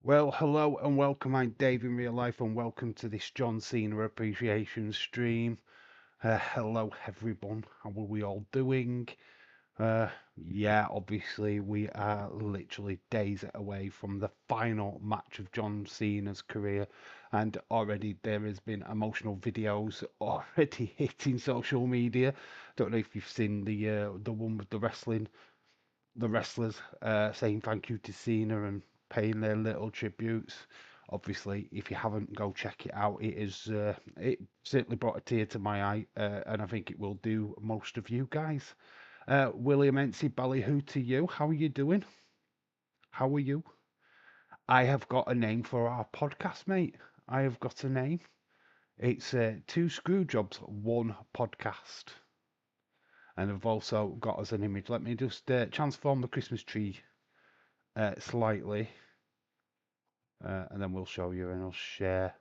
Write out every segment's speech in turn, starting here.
Well, hello and welcome. I'm Dave in real life, and welcome to this John Cena appreciation stream. Hello, everyone. How are we all doing? Uh, yeah, obviously, we are literally days away from the final match of John Cena's career, and already there has been emotional videos already hitting social media. Don't know if you've seen the one with the wrestlers saying thank you to Cena and paying their little tributes. Obviously, if you haven't, go check it out. It certainly brought a tear to my eye, and I think it will do most of you guys. William Ency, ballyhoo to you. How are you doing? How are you? I have got a name for our podcast, mate. I have got a name. It's Two Screw Jobs, One Podcast. And I've also got as an image. Let me just transform the Christmas tree slightly. And then we'll show you and I'll share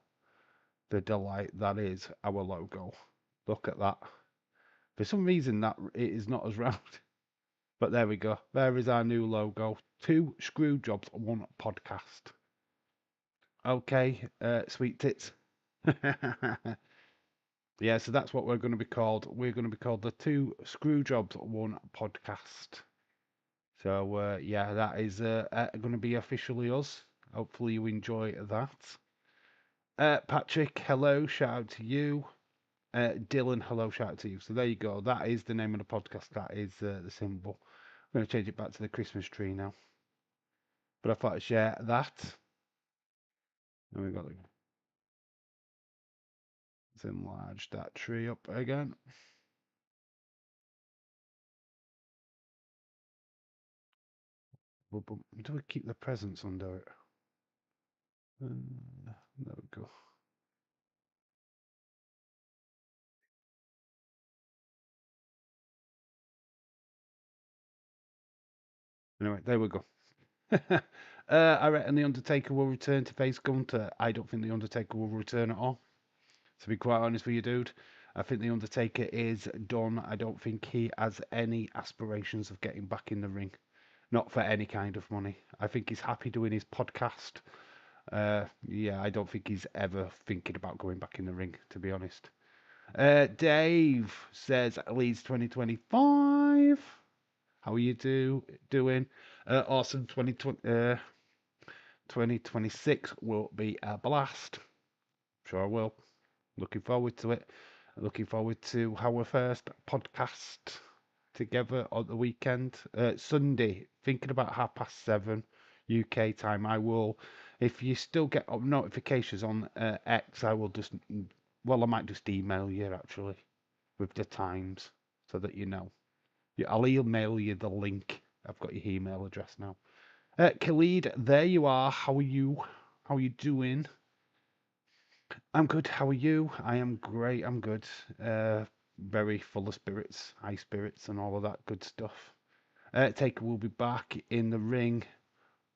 the delight that is our logo. Look at that. For some reason that it is not as round, but there we go. There is our new logo. Two screw jobs, one podcast. Okay, sweet tits. Yeah, so that's what we're going to be called. We're going to be called the Two Screw Jobs, One Podcast. So yeah, that is going to be officially us. Hopefully you enjoy that. Patrick, hello, shout out to you. Dylan, hello, shout out to you. So there you go. That is the name of the podcast. That is the symbol. I'm going to change it back to the Christmas tree now. But I thought I'd share that. And we've got let's enlarge that tree up again. Do we keep the presents under it? There we go. Anyway, there we go. I reckon The Undertaker will return to face Gunter. I don't think The Undertaker will return at all. To be quite honest with you, dude, I think The Undertaker is done. I don't think he has any aspirations of getting back in the ring. Not for any kind of money. I think he's happy doing his podcast. Yeah, I don't think he's ever thinking about going back in the ring, to be honest. Dave says Leeds 2025. How are you doing? Awesome 2026 will be a blast. Sure will. Looking forward to it. Looking forward to our first podcast together on the weekend. Sunday, thinking about 7:30 UK time. I will, if you still get notifications on X, I will just, well, I might just email you actually with the times so that you know. Yeah, I'll email you the link. I've got your email address now. Khalid, there you are. How are you? How are you doing? I'm good. How are you? I am great. I'm good. Very full of spirits, high spirits, and all of that good stuff. Taker will be back in the ring,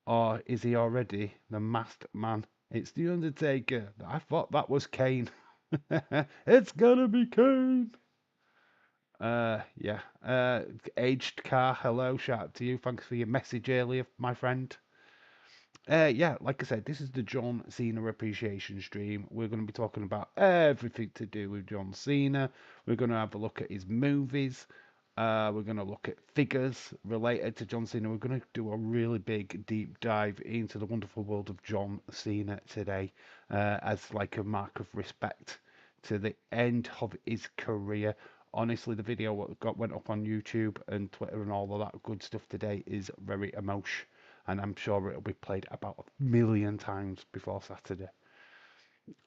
or is he already? The masked man. It's the Undertaker. I thought that was Kane. It's gonna be Kane. Yeah. Aged car. Hello. Shout out to you. Thanks for your message earlier, my friend. Yeah, like I said, this is the John Cena appreciation stream. We're going to be talking about everything to do with John Cena. We're going to have a look at his movies. We're going to look at figures related to John Cena. We're going to do a really big deep dive into the wonderful world of John Cena today, as like a mark of respect to the end of his career. Honestly, the video went up on YouTube and Twitter and all of that good stuff today is very emotional, and I'm sure it'll be played about a million times before Saturday.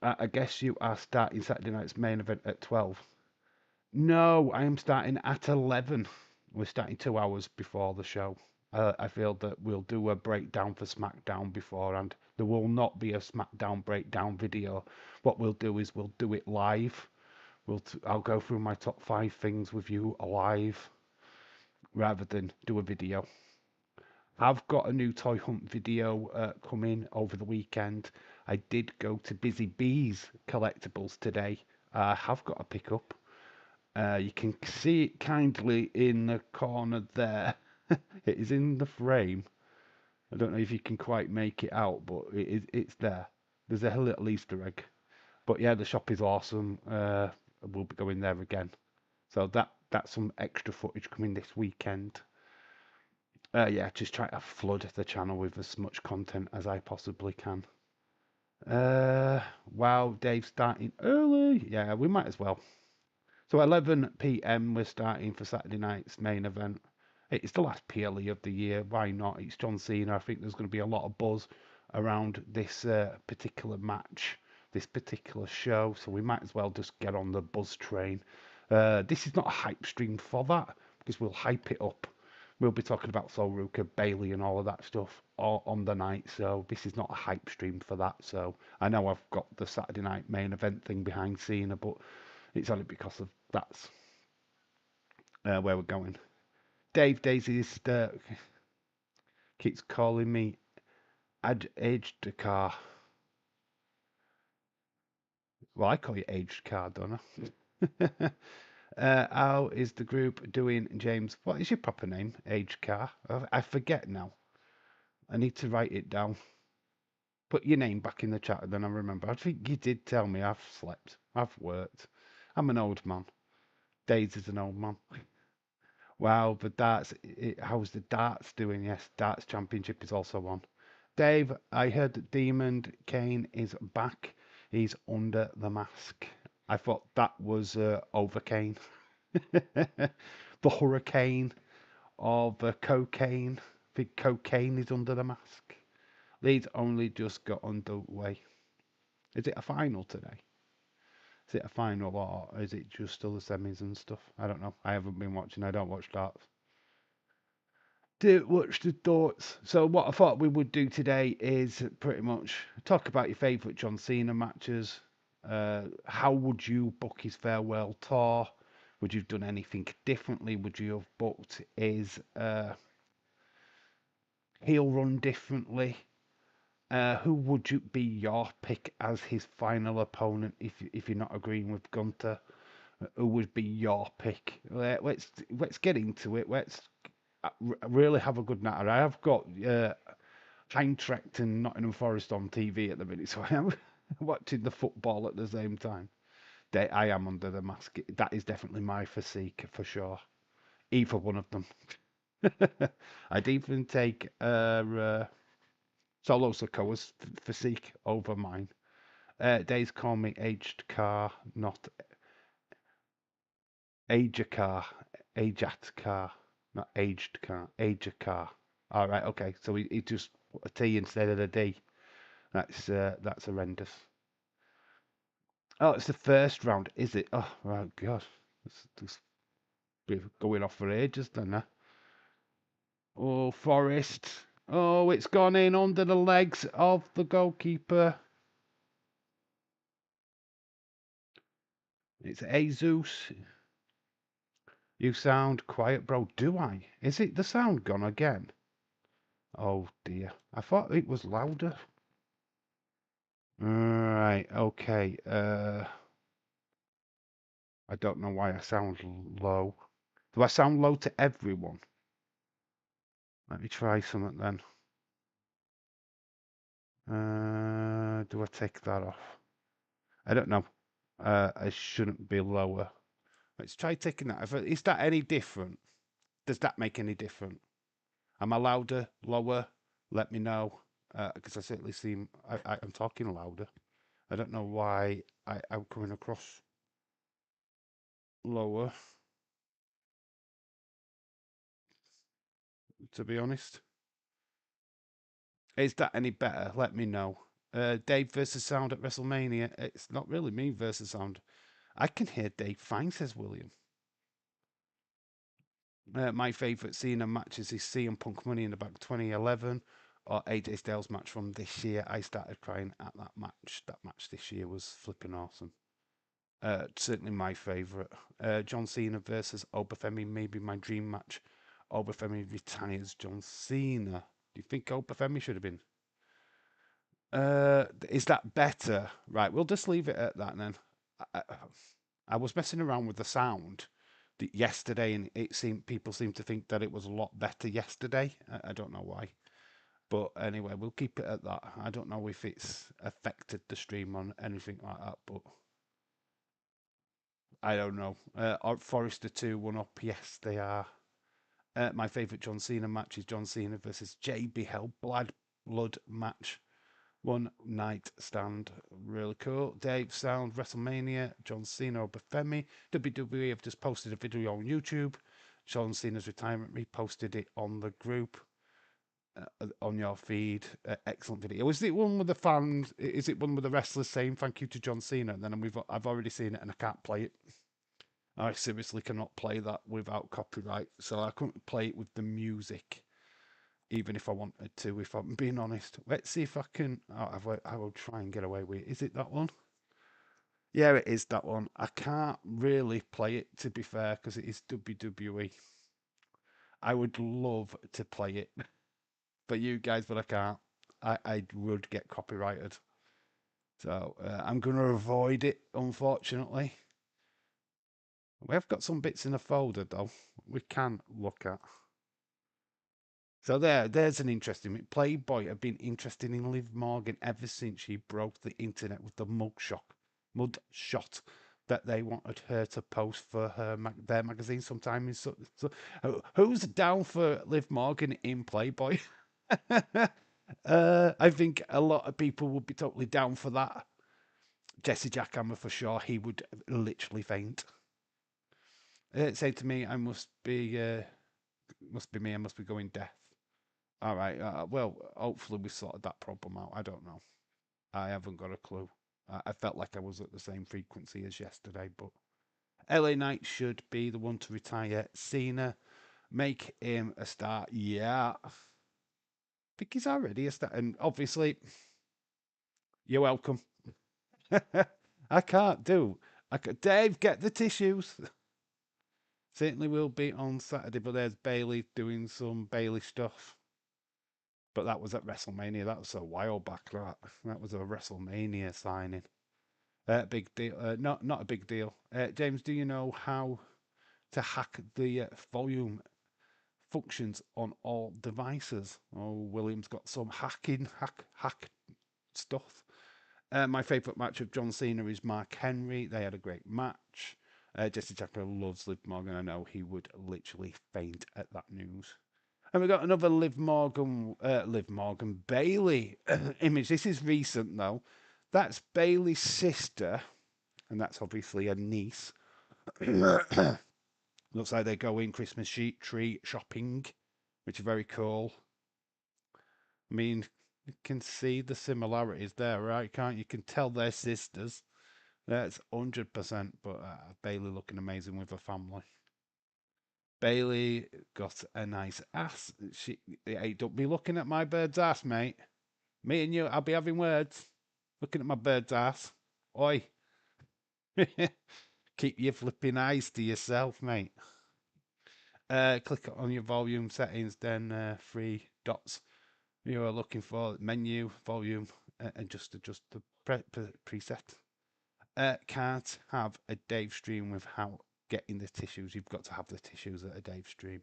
I guess you are starting Saturday night's main event at 12. No, I am starting at 11. We're starting 2 hours before the show. I feel that we'll do a breakdown for SmackDown beforehand. There will not be a SmackDown breakdown video. What we'll do is we'll do it live. I'll go through my top 5 things with you live rather than do a video. I've got a new toy hunt video coming over the weekend. I did go to Busy Bees Collectibles today. I have got a pickup. You can see it kindly in the corner there. It is in the frame. I don't know if you can quite make it out, but it's there. There's a little Easter egg. But yeah, the shop is awesome. We'll be going there again. So that's some extra footage coming this weekend. Yeah, just try to flood the channel with as much content as I possibly can. Wow, Dave's starting early. Yeah, we might as well. So 11 p.m. we're starting for Saturday night's main event. It's the last PLE of the year. Why not? It's John Cena. I think there's going to be a lot of buzz around this particular match, this particular show. So we might as well just get on the buzz train. This is not a hype stream for that because we'll hype it up. We'll be talking about Sol Ruka, Bailey, and all of that stuff all on the night. So this is not a hype stream for that. So I know I've got the Saturday night main event thing behind Cena, but it's only because of that's where we're going. Dave Daisy keeps calling me aged car. Well, I call you aged car, don't I? How is the group doing, James? What is your proper name? Aged car? I forget now. I need to write it down. Put your name back in the chat, and then I remember. I think you did tell me I've slept. I've worked. I'm an old man. Daisy's an old man. Wow, the darts. How's the darts doing? Yes, darts championship is also on. Dave, I heard that Demon Kane is back. He's under the mask. I thought that was over Kane. The hurricane or the cocaine. Big cocaine is under the mask. Leeds only just got underway. Is it a final today? Is it a final or is it just still the semis and stuff? I don't know. I haven't been watching. I don't watch darts. Do watch the thoughts. So what I thought we would do today is pretty much talk about your favourite John Cena matches. How would you book his farewell tour? Would you have done anything differently? Would you have booked his heel run differently? Who would you be your pick as his final opponent if you're not agreeing with Gunter? Who would be your pick? Let's get into it. Let's really have a good night. I have got Eintracht and Nottingham Forest on TV at the minute, so I am watching the football at the same time. I am under the mask. That is definitely my physique for sure. Either one of them. I'd even take Solo Sokoa's physique over mine. Days call me aged car, not aged car, aged car, not aged car, aged car. All right, okay. So he just put a T instead of a D. That's horrendous. Oh, it's the first round, is it? Oh, right, God. It's been going off for ages then, huh? Oh, Forest. Oh, it's gone in under the legs of the goalkeeper. It's Jesus. You sound quiet, bro. Do I? Is it the sound gone again? Oh, dear. I thought it was louder. Right, okay. I don't know why I sound low. Do I sound low to everyone? Let me try something then. Do I take that off? I don't know. I shouldn't be lower. Let's try taking that. Is that any different? Does that make any difference? Am I louder, lower? Let me know. Because I certainly seem I'm talking louder. I don't know why I'm coming across lower, to be honest. Is that any better? Let me know. Dave versus Sound at WrestleMania. It's not really me versus Sound. I can hear Dave fine, says William. My favourite Cena matches is CM Punk Money in the Bank 2011 or AJ Styles match from this year. I started crying at that match. That match this year was flipping awesome. Certainly my favourite. John Cena versus Obafemi, maybe my dream match. Obafemi retires John Cena. Do you think Obafemi should have been? Is that better? Right, we'll just leave it at that then. I was messing around with the sound yesterday, and it seemed people seem to think that it was a lot better yesterday. I don't know why. But anyway, we'll keep it at that. I don't know if it's affected the stream on anything like that, but I don't know. Forrester 2 1 up. Yes, they are. My favourite John Cena match is John Cena versus JB Hell Blood match. One night stand. Really cool. Dave Sound, WrestleMania, John Cena over Femi. WWE have just posted a video on YouTube. John Cena's retirement, reposted it on the group, on your feed. Excellent video. Is it one with the fans? Is it one with the wrestlers saying thank you to John Cena? And then I've already seen it and I can't play it. I seriously cannot play that without copyright. So I couldn't play it with the music, even if I wanted to, if I'm being honest. Let's see if I can. Oh, I will try and get away with it. Is it that one? Yeah, it is that one. I can't really play it, to be fair, because it is WWE. I would love to play it for you guys, but I can't. I would get copyrighted. So I'm going to avoid it, unfortunately. We have got some bits in a folder, though, we can look at. So there's an interesting one. Playboy have been interested in Liv Morgan ever since she broke the internet with the mud shot that they wanted her to post for their magazine sometime. Who's down for Liv Morgan in Playboy? I think a lot of people would be totally down for that. Jesse Jackhammer for sure. He would literally faint. Say to me, must be me. I must be going deaf. All right. Well, hopefully we sorted that problem out. I don't know. I haven't got a clue. I felt like I was at the same frequency as yesterday, but LA Knight should be the one to retire. CENA, make him a star. Yeah. I think he's already a star. And obviously, you're welcome. I can't do. Dave, get the tissues. Certainly will be on Saturday, but there's Bailey doing some Bailey stuff. But that was at WrestleMania. That was a while back. That was a WrestleMania signing. Big deal. Not a big deal. James, do you know how to hack the volume functions on all devices? Oh, William's got some hack stuff. My favourite match of John Cena is Mark Henry. They had a great match. Jesse Tucker loves Liv Morgan. I know he would literally faint at that news. And we got another Liv Morgan Bailey image. This is recent though. That's Bailey's sister, and that's obviously a niece. Looks like they're going Christmas tree shopping, which is very cool. I mean, you can see the similarities there, right? Can't you? Can tell they're sisters. That's 100%. But Bailey looking amazing with her family. Bailey got a nice ass. Hey, don't be looking at my bird's ass, mate. Me and you, I'll be having words. Looking at my bird's ass. Oi. Keep your flipping eyes to yourself, mate. Click on your volume settings, then three dots you are looking for, menu, volume, and just adjust the preset. Can't have a Dave stream without getting the tissues. You've got to have the tissues at a Dave stream.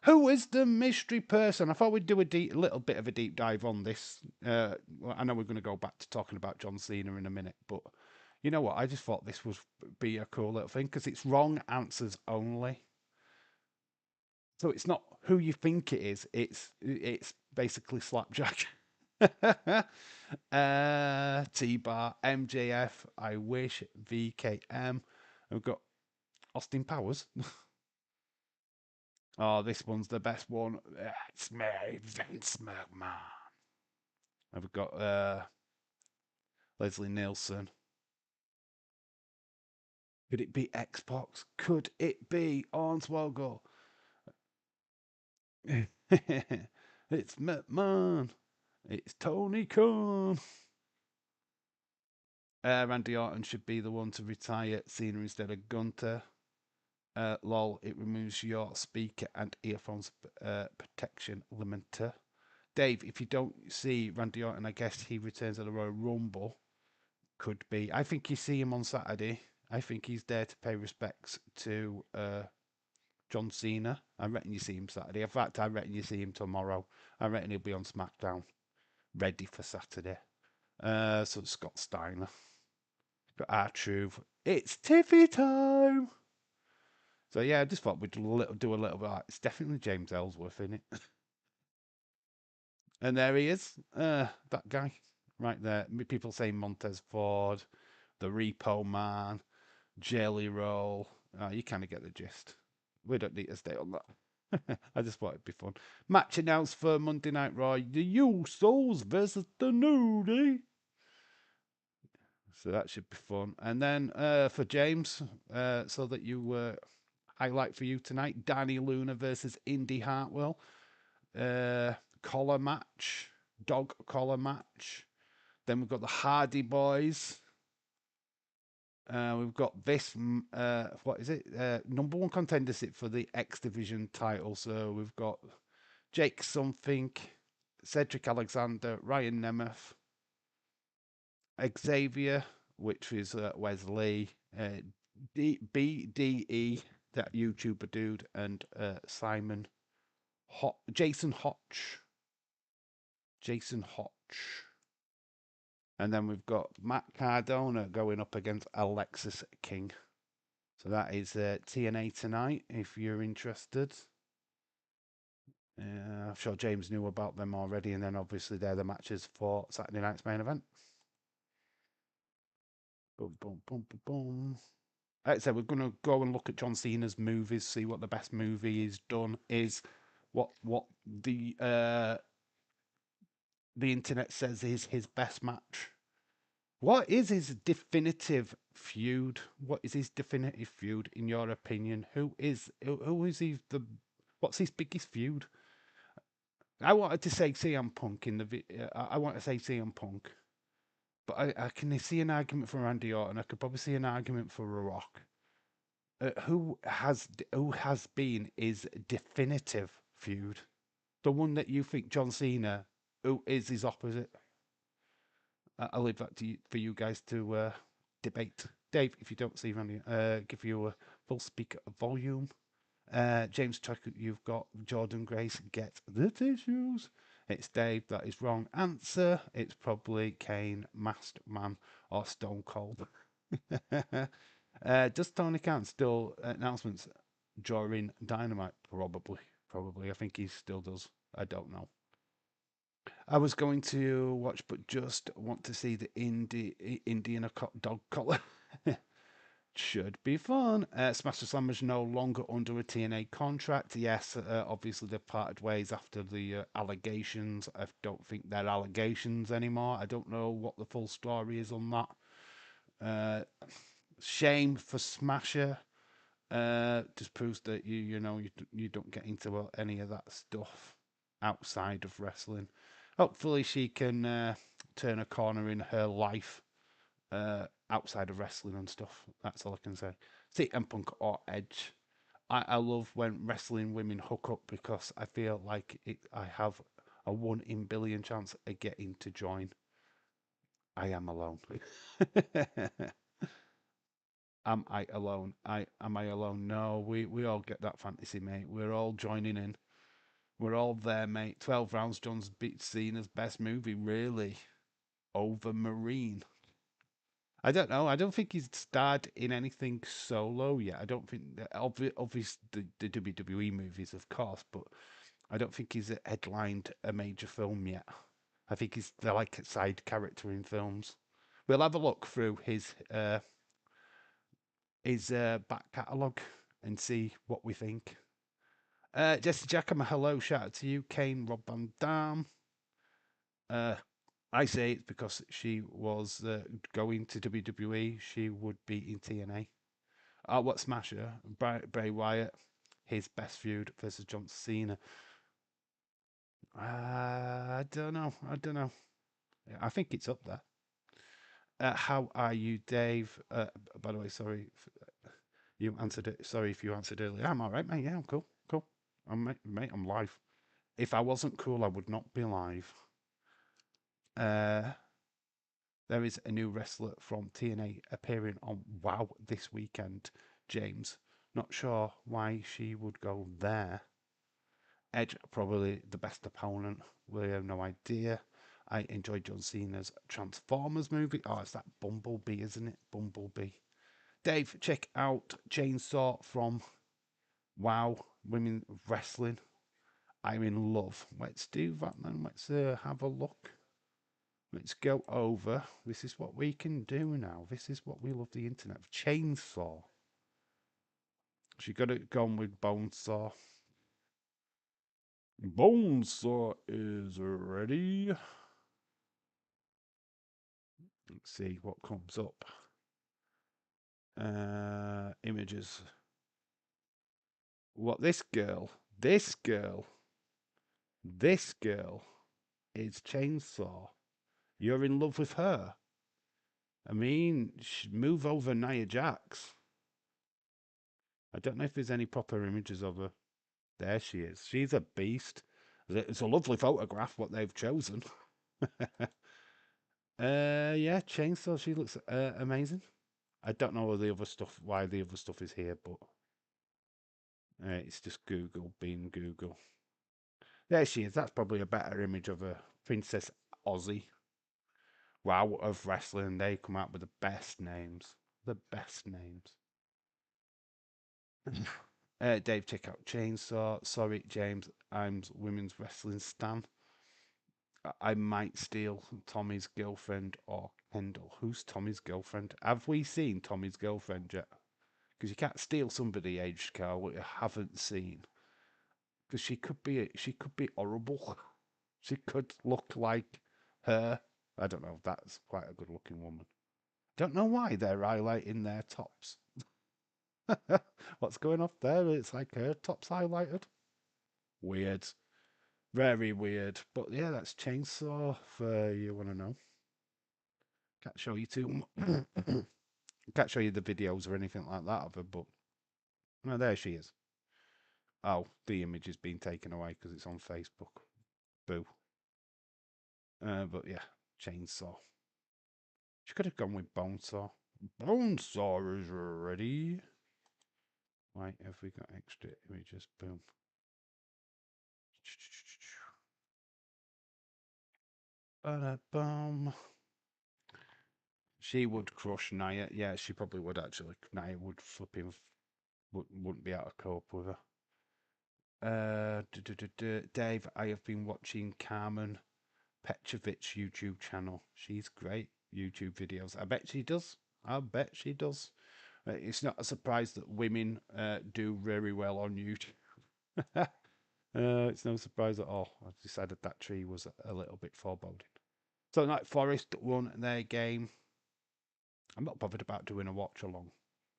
Who is the mystery person? I thought we'd do a little bit of a deep dive on this. Well, I know we're going to go back to talking about John Cena in a minute, but you know what? I just thought this would be a cool little thing because it's wrong answers only. So it's not who you think it is. It's basically slapjack. T-Bar, MJF, I wish, VKM. We've got Austin Powers. Oh, this one's the best one. It's me, Vince McMahon. I've got Leslie Nielsen. Could it be Xbox? Could it be Hornswoggle? It's McMahon. It's Tony Khan. Randy Orton should be the one to retire Cena instead of Gunter. Lol, it removes your speaker and earphones protection limiter. Dave, if you don't see Randy Orton, I guess he returns at the Royal Rumble. Could be. I think you see him on Saturday. I think he's there to pay respects to John Cena. I reckon you see him Saturday. In fact, I reckon you see him tomorrow. I reckon he'll be on SmackDown, ready for Saturday. So Scott Steiner. Got R-Truth. It's Tiffy time! So yeah, I just thought we'd do a little bit. It's definitely James Ellsworth in it. And there he is, that guy, right there. People say Montez Ford, the Repo Man, Jelly Roll. You kind of get the gist. We don't need to stay on that. I just thought it'd be fun. Match announced for Monday Night Raw: the Usos versus the New Day. So that should be fun. And then for James, so that you highlight for you tonight: Danny Luna versus Indy Hartwell. Collar match, dog collar match. Then we've got the Hardy Boys. We've got this, what is it? Number one contendership for the X Division title. So we've got Jake Something, Cedric Alexander, Ryan Nemeth, Xavier, which is Wesley, BDE, that YouTuber dude, and Simon, Jason Hotch. Jason Hotch. And then we've got Matt Cardona going up against Alexis King. So that is TNA tonight, if you're interested. I'm sure James knew about them already. And then obviously they're the matches for Saturday night's main event. Boom, boom, boom, boom, boom. Like I said, we're going to go and look at John Cena's movies, see what the best movie he's done is, what the internet says is his best match. What is his definitive feud? What is his definitive feud in your opinion? Who is he what's his biggest feud? I wanted to say CM Punk in the I want to say CM Punk, but I can see an argument for Randy Orton. I could probably see an argument for The Rock. Who has been his definitive feud? The one that you think John Cena, who is his opposite? I'll leave that to you, for you guys to debate. Dave, if you don't see Randy, give you a full speaker volume. James Tuck, you've got Jordan Grace, get the tissues. It's Dave, that is wrong answer. It's probably Kane, Masked Man, or Stone Cold. Does Tony Khan still announcements during Dynamite? Probably. I think he still does. I don't know. I was going to watch, but just want to see the Indian dog collar. Should be fun. Smash Slam is no longer under a TNA contract. Yes, obviously they've parted ways after the allegations. I don't think they're allegations anymore. I don't know what the full story is on that. Shame for Smasher. Just proves that you don't get into any of that stuff outside of wrestling. Hopefully she can turn a corner in her life outside of wrestling and stuff. That's all I can say. CM Punk or Edge. I love when wrestling women hook up because I feel like I have a 1 in billion chance of getting to join. I am alone. Am I alone? Am I alone? No, we all get that fantasy, mate. We're all joining in. We're all there, mate. 12 rounds. John's beat Cena's best movie, really, over Marine. I don't know. I don't think he's starred in anything solo yet. I don't think obvious the WWE movies, of course, but I don't think he's headlined a major film yet. I think they're like a side character in films. We'll have a look through his back catalogue and see what we think. Jesse Giacomo, hello, shout out to you. Kane, Rob Van Dam. I say it's because she was going to WWE, she would be in TNA. What Smasher? Bray Wyatt, his best feud versus John Cena. I don't know. I think it's up there. How are you, Dave? By the way, sorry. You answered it. Sorry if you answered earlier. I'm all right, mate. Yeah, I'm cool. I'm live. If I wasn't cool, I would not be live. There is a new wrestler from TNA appearing on WoW this weekend, James. Not sure why she would go there. Edge, probably the best opponent. We have no idea. I enjoyed John Cena's Transformers movie. Oh, it's that Bumblebee, isn't it? Bumblebee. Dave, check out Chainsaw from Wow Women Wrestling. I'm in love. Let's do that then. Let's have a look. Let's go over. This is what we can do now. This is what we love the internet. Chainsaw. She got it gone with Bonesaw. Bonesaw is ready. Let's see what comes up. Images. What this girl is Chainsaw. You're in love with her. I mean, move over Nia Jax. I don't know if there's any proper images of her. There she is. She's a beast. It's a lovely photograph, what they've chosen. Yeah, Chainsaw, she looks amazing. I don't know the other stuff, why the other stuff is here, but it's just Google being Google. There she is. That's probably a better image of a Princess Aussie. Wow, of wrestling. They come out with the best names. The best names. Dave, check out Chainsaw. Sorry, James. I'm women's wrestling stan. I might steal Tommy's girlfriend or Kendall. Who's Tommy's girlfriend? Have we seen Tommy's girlfriend yet? Because you can't steal somebody aged Carl what you haven't seen. Because she could be horrible. She could look like her. I don't know. That's quite a good looking woman. Don't know why they're highlighting their tops. What's going off there? It's like her tops highlighted. Weird. Very weird. But yeah, that's Chainsaw for you want to know. Can't show you too much. Can't show you the videos or anything like that of her, but no, there she is. Oh, the image is being taken away because it's on Facebook. Boo. But yeah, Chainsaw. She could have gone with Bonesaw. Bonesaw is ready. Right, have we got extra images? Boom. Boom. She would crush Nia. Yeah, she probably would actually. Nia would flip him. Wouldn't be able to cope with her. Dave, I have been watching Carmen Petrovich YouTube channel. She's great. YouTube videos. I bet she does. I bet she does. It's not a surprise that women do very well on YouTube. It's no surprise at all. I decided that tree was a little bit foreboding. So, like Forest won their game. I'm not bothered about doing a watch along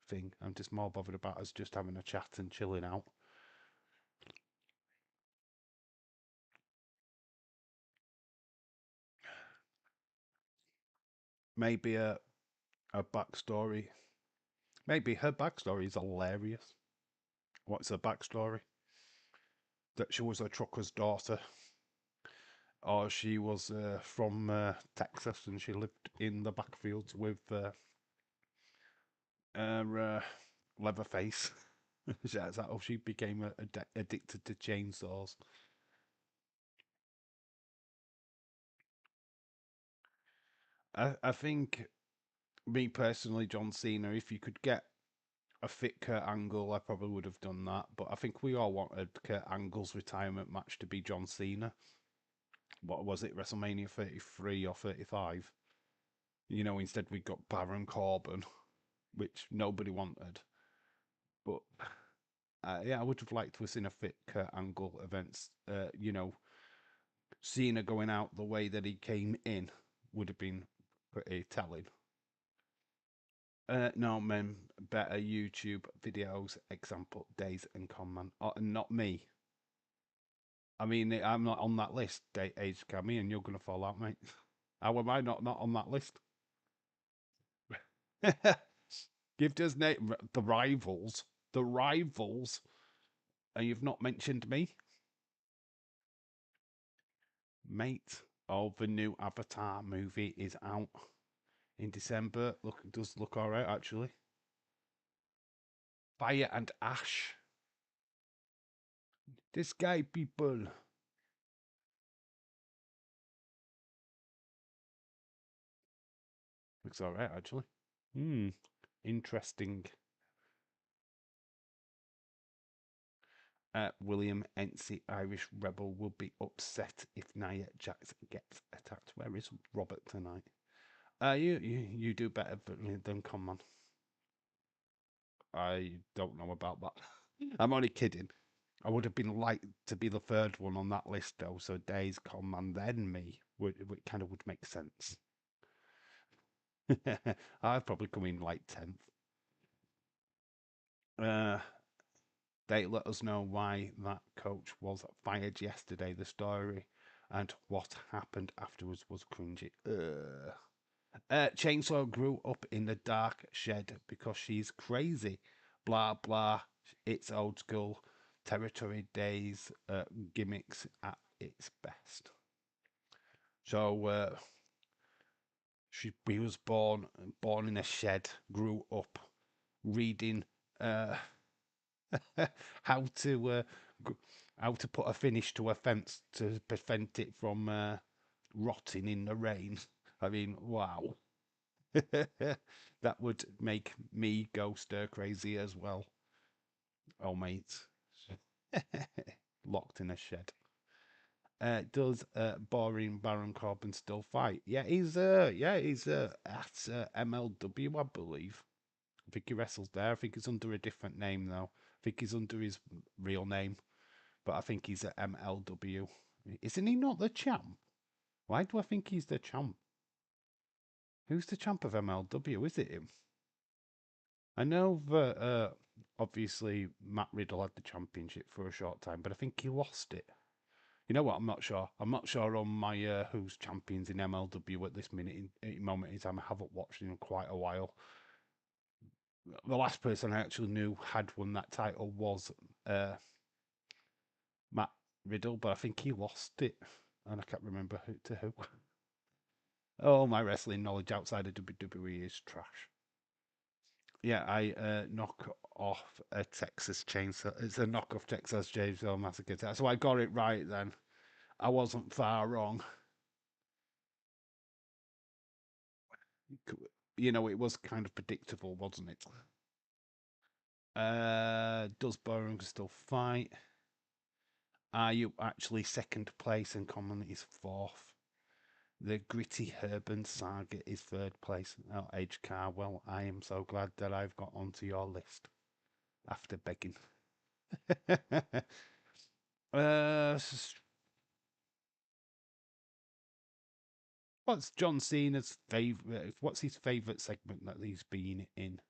thing. I'm just more bothered about us just having a chat and chilling out. Maybe a backstory. Maybe her backstory is hilarious. What's her backstory? That she was a trucker's daughter, or she was from Texas and she lived in the backfields with Leatherface. That's how she became addicted to chainsaws. I think, me personally, John Cena, if you could get a fit Kurt Angle, I probably would have done that. But I think we all wanted Kurt Angle's retirement match to be John Cena. What was it, WrestleMania 33 or 35? You know, instead we got Baron Corbin, which nobody wanted. But yeah, I would have liked to have seen a fit Kurt Angle events. You know, Cena going out the way that he came in would have been pretty telling. No, men, better YouTube videos, example, Days and Comment. Oh, and not me. I mean, I'm not on that list, Age Cammy, and you're going to fall out, mate. How am I not on that list? Give us name the rivals. The rivals. And you've not mentioned me? Mate. Oh, the new Avatar movie is out in December. Look, it does look alright, actually. Fire and ash. This guy, people. Looks alright, actually. Hmm. Interesting. William Ency, Irish rebel, will be upset if Nia Jax gets attacked. Where is Robert tonight? You do better than Common. I don't know about that. I'm only kidding. I would have been like to be the third one on that list though, so Days, Common, then me would kind of would make sense. I'd probably come in like 10th. They let us know why that coach was fired yesterday, the story, and what happened afterwards was cringy. Chainsaw grew up in the dark shed because she's crazy. Blah, blah. It's old school territory days, gimmicks at its best. So he was born in a shed, grew up reading how to how to put a finish to a fence to prevent it from rotting in the rain. I mean, wow. That would make me go stir crazy as well. Oh, mate. Locked in a shed. Does boring Baron Corbin still fight? Yeah, he's at MLW, I believe. I think he wrestles there. I think he's under a different name though. I think he's under his real name, but I think he's at MLW. Isn't he not the champ? Why do I think he's the champ? Who's the champ of MLW? Is it him? I know that obviously Matt Riddle had the championship for a short time, but I think he lost it. You know what? I'm not sure. I'm not sure on my who's champions in MLW at this moment in time. I haven't watched in quite a while. The last person I actually knew had won that title was Matt Riddle, but I think he lost it, and I can't remember who to who. Oh, my wrestling knowledge outside of WWE is trash. Yeah, I knock off a Texas Chainsaw. It's a knockoff Texas Chainsaw Massacre. So I got it right then. I wasn't far wrong. You know, it was kind of predictable, wasn't it? Does Boring still fight? Are you actually second place and Common is fourth? The Gritty Herban Saga is third place. Oh, H. Carwell, I am so glad that I've got onto your list after begging. uh, what's John Cena's favorite? What's his favorite segment that he's been in?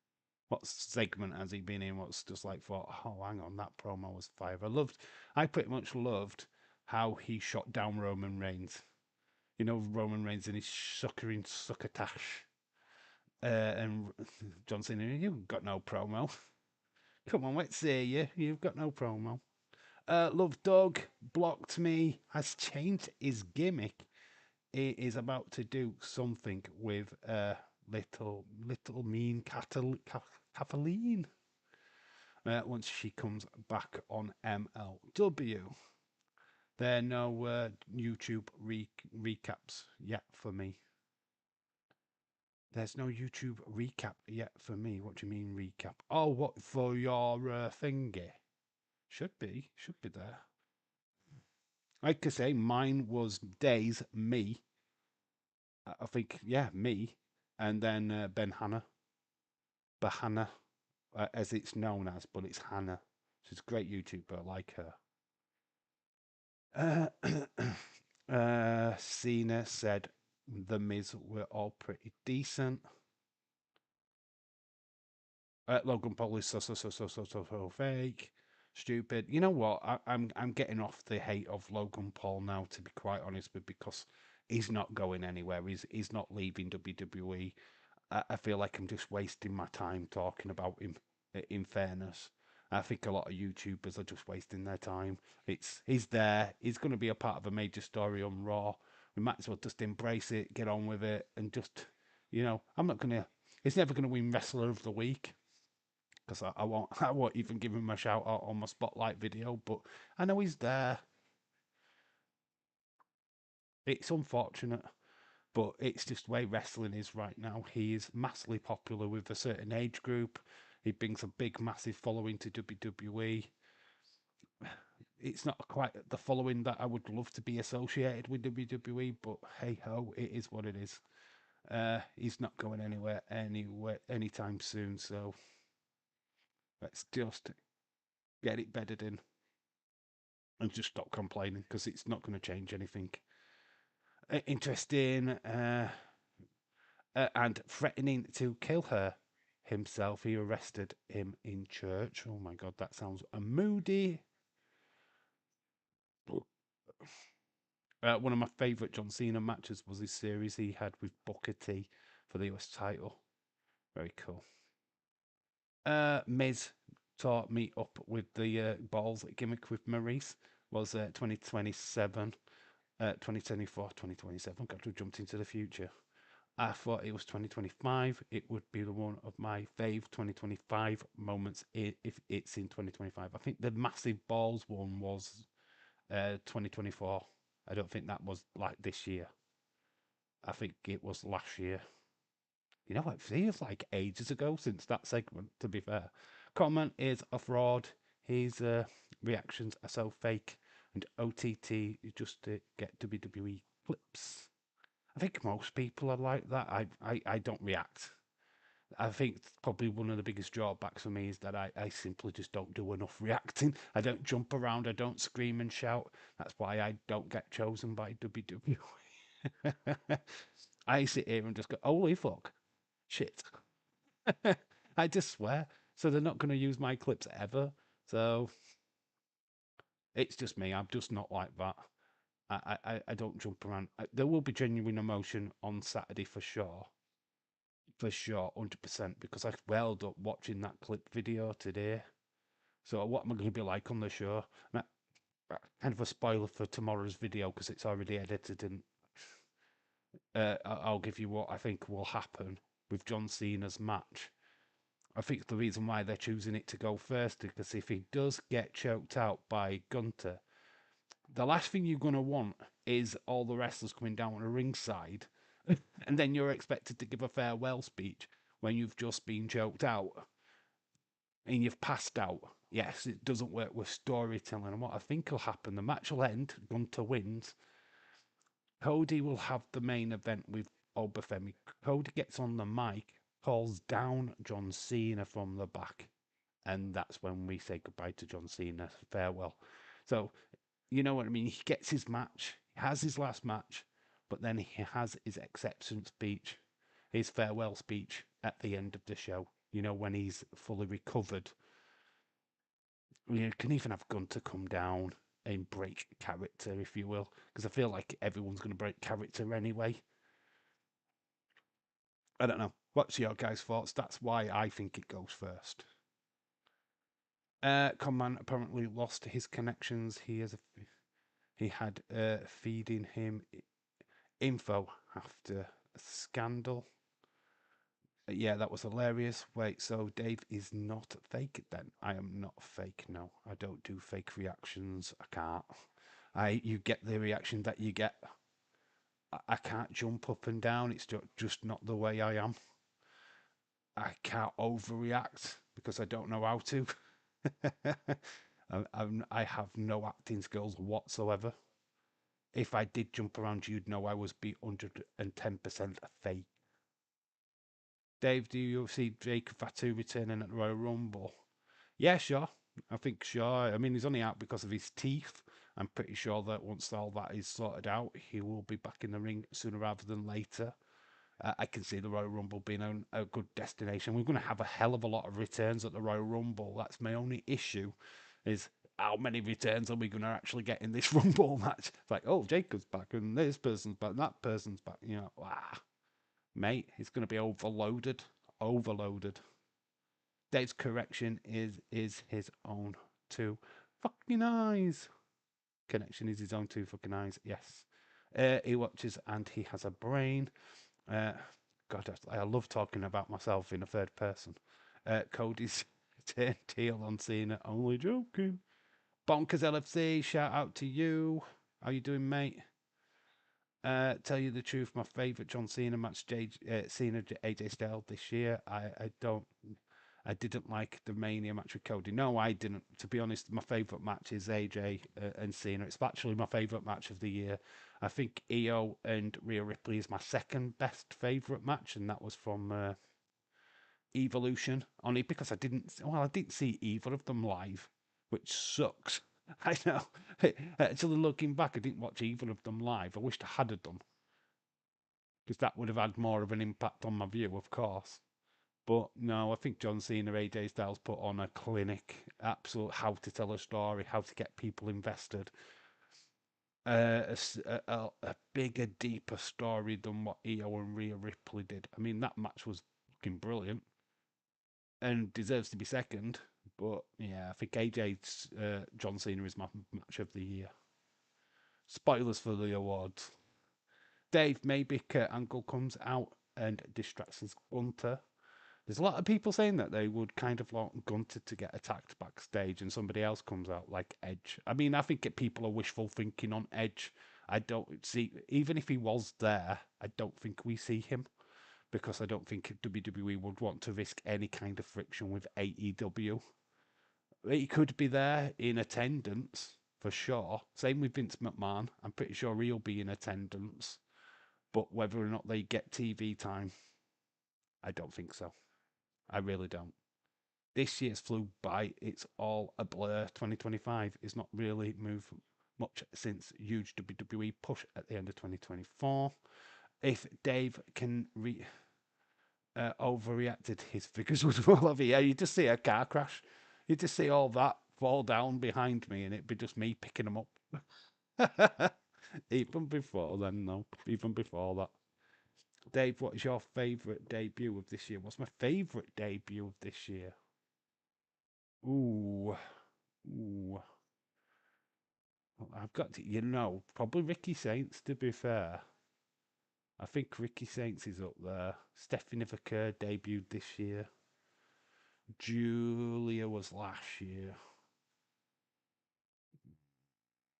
What segment has he been in? What's just like thought, oh, hang on, that promo was fire. I pretty much loved how he shot down Roman Reigns. You know, Roman Reigns and his suckering succotash. And John Cena, you've got no promo. Come on, let's see you. You've got no promo. Love Dog blocked me, has changed his gimmick. He is about to do something with little mean Kathleen once she comes back on MLW. There are no YouTube recaps yet for me. There's no YouTube recap yet for me. What do you mean recap? Oh, what for your thingy? Should be there. Like I say, mine was Days, me. I think, yeah, me. And then Ben Hannah. Bahana, as it's known as, but it's Hannah. She's a great YouTuber. I like her. Cena said the Miz were all pretty decent. Logan Paul is so fake, stupid. You know what? I'm getting off the hate of Logan Paul now, to be quite honest, but because he's not going anywhere. He's not leaving WWE. I feel like I'm just wasting my time talking about him. In fairness, I think a lot of YouTubers are just wasting their time. He's there. He's going to be a part of a major story on Raw. We might as well just embrace it, get on with it, and just, I'm not gonna. He's never going to win Wrestler of the Week. because I won't I won't even give him a shout out on my spotlight video, but I know he's there. It's unfortunate, but it's just the way wrestling is right now. He is massively popular with a certain age group. He brings a big, massive following to WWE. It's not quite the following that I would love to be associated with WWE, but hey ho, it is what it is. He's not going anywhere anytime soon, so let's just get it bedded in and just stop complaining because it's not going to change anything. Interesting, and threatening to kill her himself. He arrested him in church. Oh my god, that sounds moody. One of my favourite John Cena matches was his series he had with Booker T for the US title. Very cool. Miz taught me up with the balls gimmick with Maurice. Was 2027, 2024, 2027. Got to have jumped into the future. I thought it was 2025. It would be the one of my fave 2025 moments if it's in 2025. I think the massive balls one was 2024. I don't think that was like this year. I think it was last year. You know, it feels like ages ago since that segment, to be fair. Comment is a fraud. His reactions are so fake. And OTT just to get WWE clips. I think most people are like that. I don't react. I think probably one of the biggest drawbacks for me is that I simply just don't do enough reacting. I don't jump around. I don't scream and shout. That's why I don't get chosen by WWE. I sit here and just go, holy fuck, shit. I just swear. So they're not going to use my clips ever. So it's just me. I'm just not like that. I don't jump around. There will be genuine emotion on Saturday for sure. For sure, 100%. Because I welled up watching that clip video today. So what am I going to be like on the show? Now, kind of a spoiler for tomorrow's video because it's already edited, and I'll give you what I think will happen with John Cena's match. I think the reason why they're choosing it to go first is because if he does get choked out by Gunter, the last thing you're going to want is all the wrestlers coming down on a ringside and then you're expected to give a farewell speech when you've just been choked out and you've passed out. Yes, it doesn't work with storytelling. And what I think will happen, the match will end, Gunter wins. Cody will have the main event with Obafemi. Cody gets on the mic, calls down John Cena from the back. And that's when we say goodbye to John Cena. Farewell. So, you know what I mean? He gets his match, he has his last match, but then he has his acceptance speech, his farewell speech at the end of the show. You know, when he's fully recovered. You can even have Gunter come down and break character, if you will, because I feel like everyone's going to break character anyway. I don't know. What's your guys' thoughts? That's why I think it goes first. Conman apparently lost his connections. He had feeding him info after a scandal. Yeah, that was hilarious. Wait, so Dave is not fake then? I am not fake. No, I don't do fake reactions. I can't. You get the reaction that you get. I can't jump up and down. It's just not the way I am. I can't overreact because I don't know how to. I have no acting skills whatsoever. If I did jump around, you'd know I was be 110% a fake. Dave, do you see Jake Fatu returning at the Royal Rumble? Yeah, sure. I think sure. I mean, he's only out because of his teeth. I'm pretty sure that once all that is sorted out, he will be back in the ring sooner rather than later. I can see the Royal Rumble being a good destination. We're going to have a hell of a lot of returns at the Royal Rumble. That's my only issue, is how many returns are we going to actually get in this Rumble match? It's like, oh, Jacob's back, and this person's back, and that person's back. You know, mate, it's going to be overloaded. Overloaded. Dave's correction is his own two fucking eyes. Connection is his own two fucking eyes. Yes. He watches and he has a brain. God, I love talking about myself in a third person. Cody's Turn teal on CENA. Only joking. Bonkers LFC, shout out to you. How you doing, mate? Tell you the truth, my favourite John Cena match, Cena AJ Styles this year. I didn't like the Mania match with Cody. No, I didn't. To be honest, my favourite match is AJ and Cena. It's actually my favourite match of the year. I think EO and Rhea Ripley is my second best favourite match, and that was from Evolution. Only because I didn't see either of them live, which sucks. I know. Actually, looking back, I didn't watch either of them live. I wished I had done, because that would have had more of an impact on my view, of course. But no, I think John Cena, AJ Styles put on a clinic, absolute how to tell a story, how to get people invested. A bigger, deeper story than what EO and Rhea Ripley did. I mean, that match was fucking brilliant and deserves to be second. But yeah, I think AJ's John Cena is my match of the year. Spoilers for the awards. Dave, maybe Kurt Angle comes out and distracts his Gunter. There's a lot of people saying that they would kind of want Gunter to get attacked backstage and somebody else comes out like Edge. I mean, I think people are wishful thinking on Edge. I don't see, even if he was there, I don't think we see him because I don't think WWE would want to risk any kind of friction with AEW. He could be there in attendance for sure. Same with Vince McMahon. I'm pretty sure he'll be in attendance. But whether or not they get TV time, I don't think so. I really don't. This year's flew by. It's all a blur. 2025 is not really moved much since huge WWE push at the end of 2024. If Dave can overreacted, his figures would fall over. Yeah, you just see a car crash. You just see all that fall down behind me, and it'd be just me picking them up. Even before then, though. Even before that. Dave, what is your favourite debut of this year? What's my favourite debut of this year? Ooh. Ooh. Well, I've got to, probably Ricky Saints, to be fair. I think Ricky Saints is up there. Stephanie Vaquer debuted this year. Julia was last year.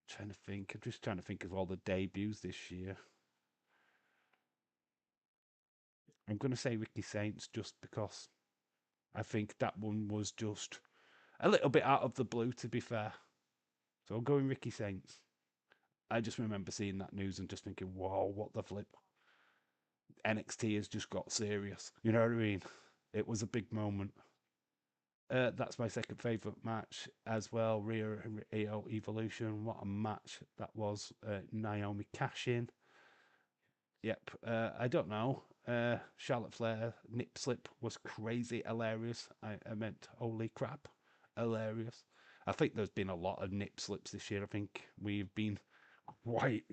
Trying to think. I'm just trying to think of all the debuts this year. I'm going to say Ricky Saints just because I think that one was just a little bit out of the blue, to be fair. So I'm going Ricky Saints. I just remember seeing that news and just thinking, whoa, what the flip. NXT has just got serious. You know what I mean? It was a big moment. That's my second favourite match as well. Rhea AO Evolution. What a match that was. Naomi Cash-in. Yep. I don't know. Charlotte Flair nip slip was crazy hilarious. I meant holy crap, hilarious. I think there's been a lot of nip slips this year. I think we've been quite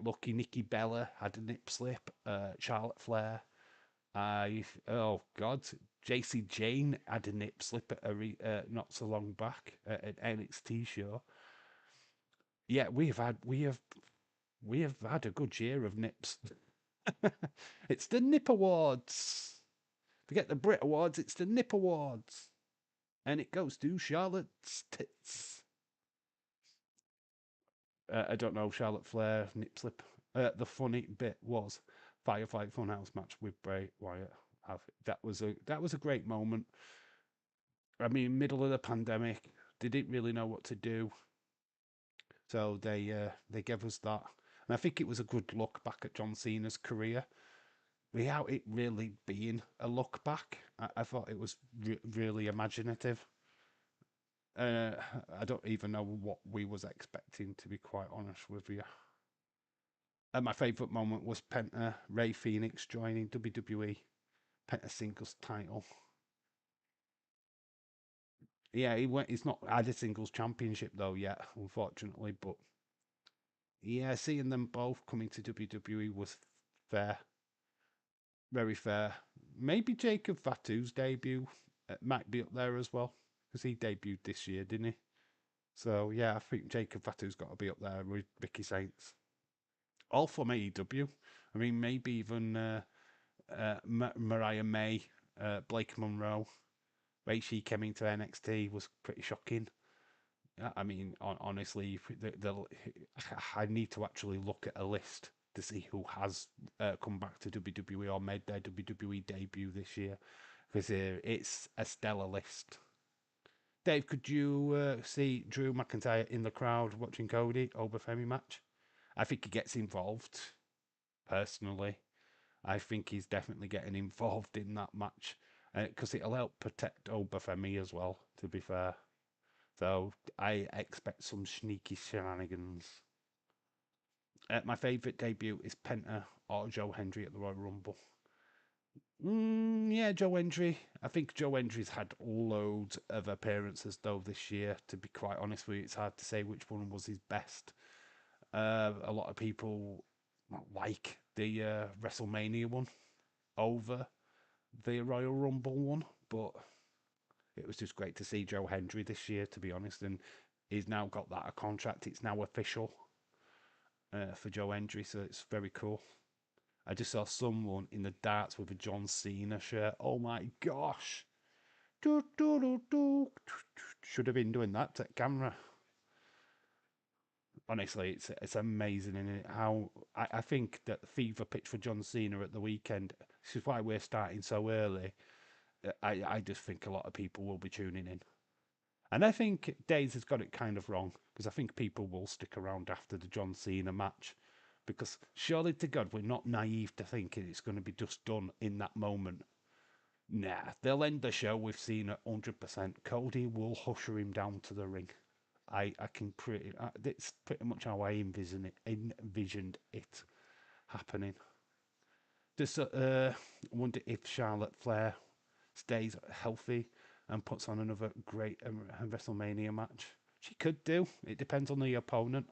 lucky. Nikki Bella had a nip slip. Charlotte Flair. Oh God, JC Jane had a nip slip at a not so long back at an NXT show. Yeah, we have had a good year of nips. It's the Nip Awards. Forget the Brit Awards, it's the Nip Awards. And it goes to Charlotte's tits. I don't know, Charlotte Flair, nip slip. The funny bit was Firefly Funhouse match with Bray Wyatt. That was a great moment. I mean, middle of the pandemic, they didn't really know what to do, so they gave us that, and I think it was a good look back at John Cena's career without it really being a look back. I thought it was really imaginative. I don't even know what we was expecting, to be quite honest with you. And my favourite moment was Penta Ray Phoenix joining WWE, Penta singles title. Yeah, he's not had a singles championship though yet, unfortunately. But yeah, seeing them both coming to WWE was fair, very fair. Maybe Jacob Fatu's debut might be up there as well because he debuted this year, didn't he? So yeah, I think Jacob Fatu's got to be up there with Ricky Saints. All from AEW. I mean, maybe even Mariah May, Blake Monroe. way she came into NXT was pretty shocking. I mean, honestly, I need to actually look at a list to see who has come back to WWE or made their WWE debut this year, because it's a stellar list. Dave, could you see Drew McIntyre in the crowd watching Cody Obafemi match? I think he gets involved personally. I think he's definitely getting involved in that match because it'll help protect Obafemi as well. To be fair, so I expect some sneaky shenanigans. My favourite debut is Penta or Joe Hendry at the Royal Rumble. Yeah, Joe Hendry. I think Joe Hendry's had loads of appearances though this year. To be quite honest with you, it's hard to say which one was his best. A lot of people like the WrestleMania one over the Royal Rumble one, but it was just great to see Joe Hendry this year, to be honest. And he's now got that contract. It's now official for Joe Hendry, so it's very cool. I just saw someone in the darts with a John Cena shirt. Oh my gosh. Do, do, do, do. Should have been doing that to camera. Honestly, it's amazing in it how I think that the fever pitch for John Cena at the weekend. This is why we're starting so early. I just think a lot of people will be tuning in. And I think Days has got it kind of wrong because I think people will stick around after the John Cena match because surely to God we're not naive to thinking it's going to be just done in that moment. Nah, they'll end the show with Cena 100%. Cody will usher him down to the ring. I can pretty. It's pretty much how I envisioned it happening. Just wonder if Charlotte Flair stays healthy and puts on another great WrestleMania match. She could do. It depends on the opponent.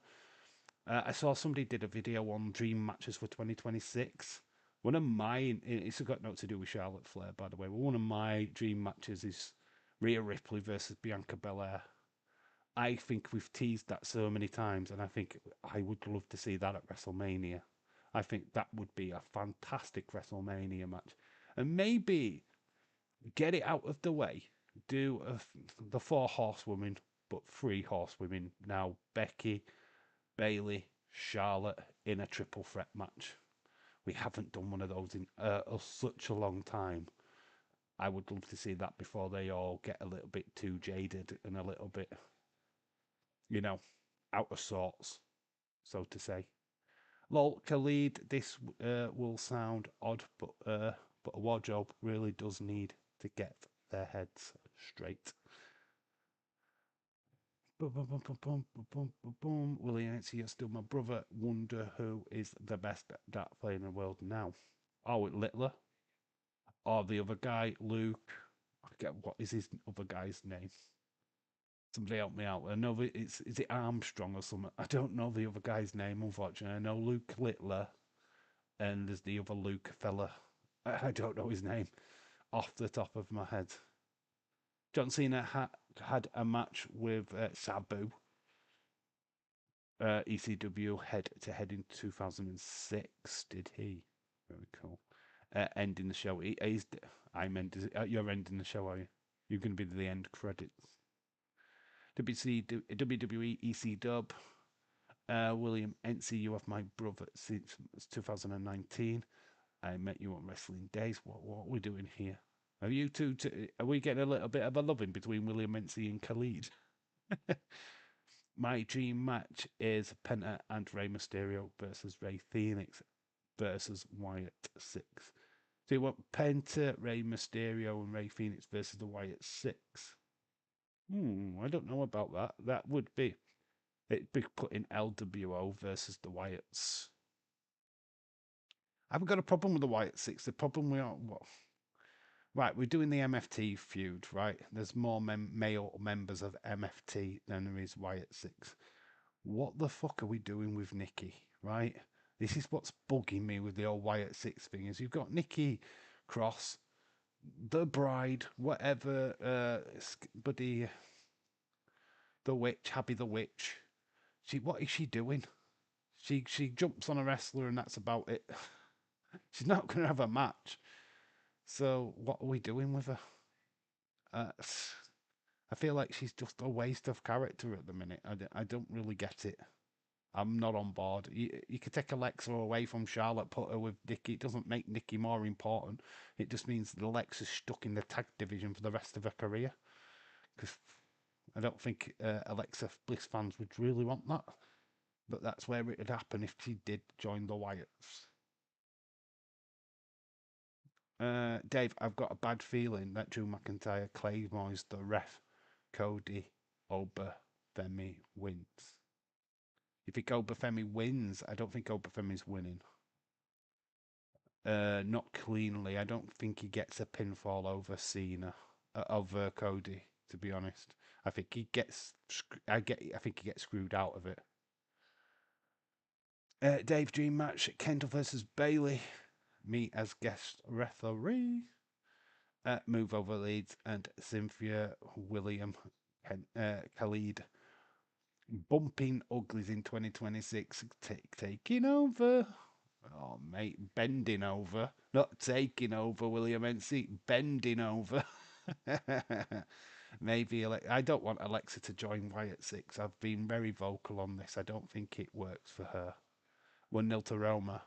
I saw somebody did a video on dream matches for 2026. One of mine, it's got nothing to do with Charlotte Flair, by the way, but one of my dream matches is Rhea Ripley versus Bianca Belair. I think we've teased that so many times, and I think I would love to see that at WrestleMania. I think that would be a fantastic WrestleMania match. And maybe get it out of the way. Do the four horsewomen, but three horsewomen now: Becky, Bailey, Charlotte in a triple threat match. We haven't done one of those in such a long time. I would love to see that before they all get a little bit too jaded and a little bit, out of sorts, so to say. Lol, Khalid, this will sound odd, but a wardrobe really does need to get their heads straight. Boom, boom, boom, boom, boom, boom, boom, boom. Willie Nancy, you're still my brother. Wonder who is the best dart player in the world now. Oh, Littler. Or the other guy, Luke. I forget what is his other guy's name. Somebody help me out. I know is it Armstrong or something. I don't know the other guy's name, unfortunately. I know Luke Littler, and there's the other Luke fella. I don't know his name off the top of my head. John Cena had a match with Sabu, ECW head to head in 2006. Did he? Very cool. Ending the show. You're ending the show, are you? You're going to be the end credits. WWE EC Dub. William NC, you have my brother since 2019. I met you on Wrestling Days. What are we doing here? Are you two? Are we getting a little bit of a loving between William NC and Khalid? My dream match is Penta and Rey Mysterio versus Rey Phoenix versus Wyatt Six. So you want Penta, Rey Mysterio, and Rey Phoenix versus the Wyatt Six? I don't know about that. That would be it'd be putting LWO versus the Wyatts. I haven't got a problem with the Wyatt Six. The problem we are what? Right, we're doing the MFT feud, right? There's more male members of MFT than there is Wyatt Six. What the fuck are we doing with Nikki, right? This is what's bugging me with the old Wyatt Six thing is you've got Nikki Cross, the bride, whatever, buddy, the witch, Happy the witch. What is she doing? She jumps on a wrestler and that's about it. She's not going to have a match. So what are we doing with her? I feel like she's just a waste of character at the minute. I don't really get it. I'm not on board. You could take Alexa away from Charlotte, put her with Nikki. It doesn't make Nikki more important. It just means that Alexa's stuck in the tag division for the rest of her career. Because I don't think Alexa Bliss fans would really want that. But that's where it would happen if she did join the Wyatts. Dave, I've got a bad feeling that Drew McIntyre claymores the ref. Cody Obafemi wins. You think Obafemi wins? I don't think Obafemi's winning. Not cleanly. I don't think he gets a pinfall over CENA, over Cody. To be honest, I think he gets. I think he gets screwed out of it. Dave, dream match: Kendall versus Bailey. Me as guest referee. Move over leads and Cynthia William Khalid bumping uglies in 2026, taking over. Oh, mate, bending over. Not taking over, William NC. Bending over. Maybe I don't want Alexa to join Wyatt 6. I've been very vocal on this. I don't think it works for her. 1-0 to Roma.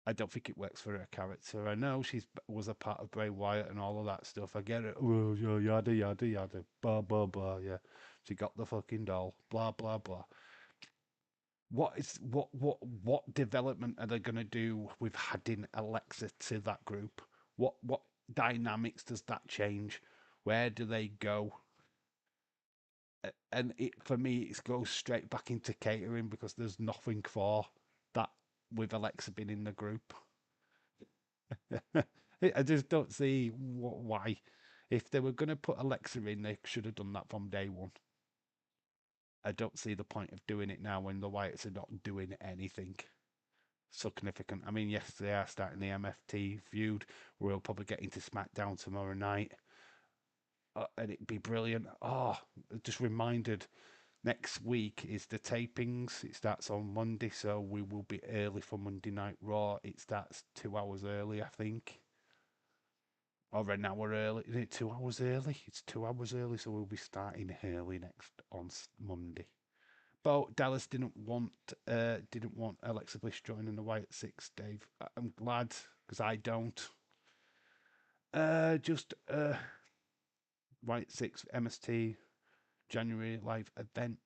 I don't think it works for her character. I know she was a part of Bray Wyatt and all of that stuff. I get it. Oh, yeah, yada, yada, yada. Blah, blah, blah. Yeah. She got the fucking doll. Blah, blah, blah. What development are they going to do with adding Alexa to that group? What dynamics does that change? Where do they go? And for me, it goes straight back into catering because there's nothing for that with Alexa being in the group. I just don't see why. If they were going to put Alexa in, they should have done that from day one. I don't see the point of doing it now when the Wyatts are not doing anything significant. I mean, yes, they are starting the MFT feud. We'll probably get into SmackDown tomorrow night. And it'd be brilliant. Oh, just reminded next week is the tapings. It starts on Monday, so we will be early for Monday Night Raw. It starts 2 hours early, I think. Or an hour early. Is it 2 hours early? It's 2 hours early, so we'll be starting early next on Monday. But Dallas didn't want Alexa Bliss joining the Wyatt 6, Dave. I'm glad because I don't. Just Wyatt 6 MST January live event.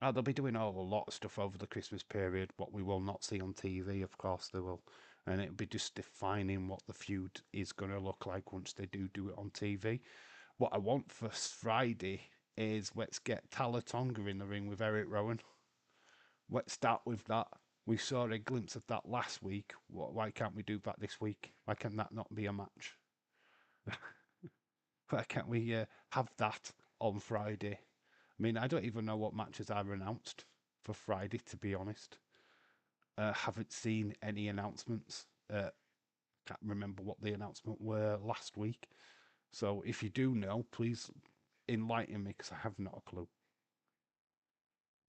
Oh, they'll be doing a lot of stuff over the Christmas period. What we will not see on TV, of course, they will, and it'll be just defining what the feud is going to look like once they do it on TV. What I want for Friday is let's get Talatonga in the ring with Eric Rowan. Let's start with that. We saw a glimpse of that last week. Why can't we do that this week? Why can that not be a match? Why can't we have that on Friday? I mean, I don't even know what matches are announced for Friday, to be honest. Haven't seen any announcements. Can't remember what the announcement were last week. So if you do know, please enlighten me because I have not a clue.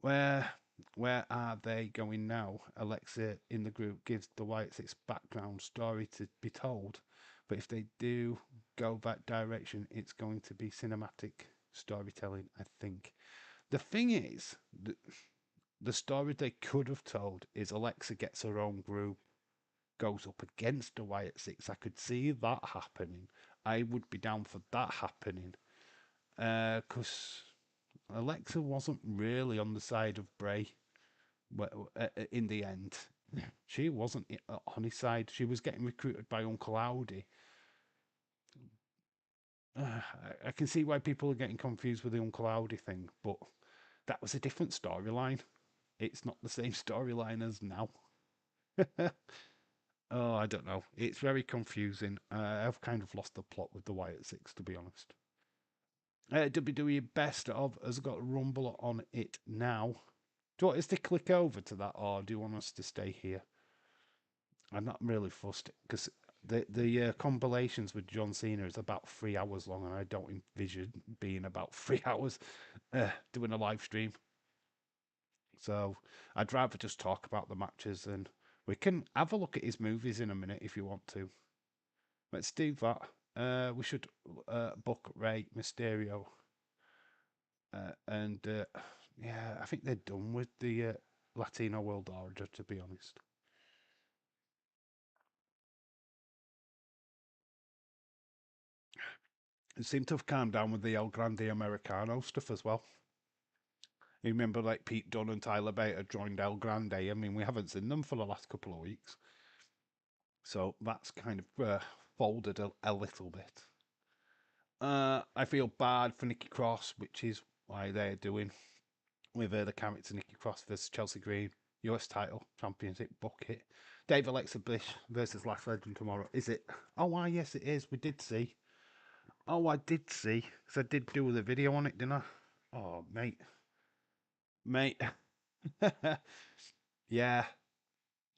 Where are they going now? Alexa in the group gives the Wyatts its background story to be told, but if they do go that direction, it's going to be cinematic storytelling, I think. The thing is, the story they could have told is Alexa gets her own group, goes up against the Wyatt 6. I could see that happening. I would be down for that happening. Because Alexa wasn't really on the side of Bray in the end. She wasn't on his side. She was getting recruited by Uncle Howdy. I can see why people are getting confused with the Uncle Howdy thing, but that was a different storyline. It's not the same storyline as now. Oh, I don't know. It's very confusing. I've kind of lost the plot with the Wyatt 6, to be honest. WWE Best of has got a Rumble on it now. Do you want us to click over to that, or do you want us to stay here? I'm not really fussed because the compilations with John Cena is about 3 hours long, and I don't envision being about 3 hours doing a live stream. So I'd rather just talk about the matches, and we can have a look at his movies in a minute if you want to. Let's do that. We should book Rey Mysterio, and yeah, I think they're done with the Latino World Order, to be honest. It seemed to have calmed down with the El Grande Americano stuff as well. You remember, like, Pete Dunne and Tyler Bate had joined El Grande. I mean, we haven't seen them for the last couple of weeks, so that's kind of folded a little bit. I feel bad for Nikki Cross, which is why they're doing with the character Nikki Cross versus Chelsea Green, US title, championship bucket. Dave Alexa Bliss versus Last Legend tomorrow. Is it? Oh, why, yes, it is. We did see. Oh, I did see. Because I did do the video on it, didn't I? Oh, mate. Mate. Yeah.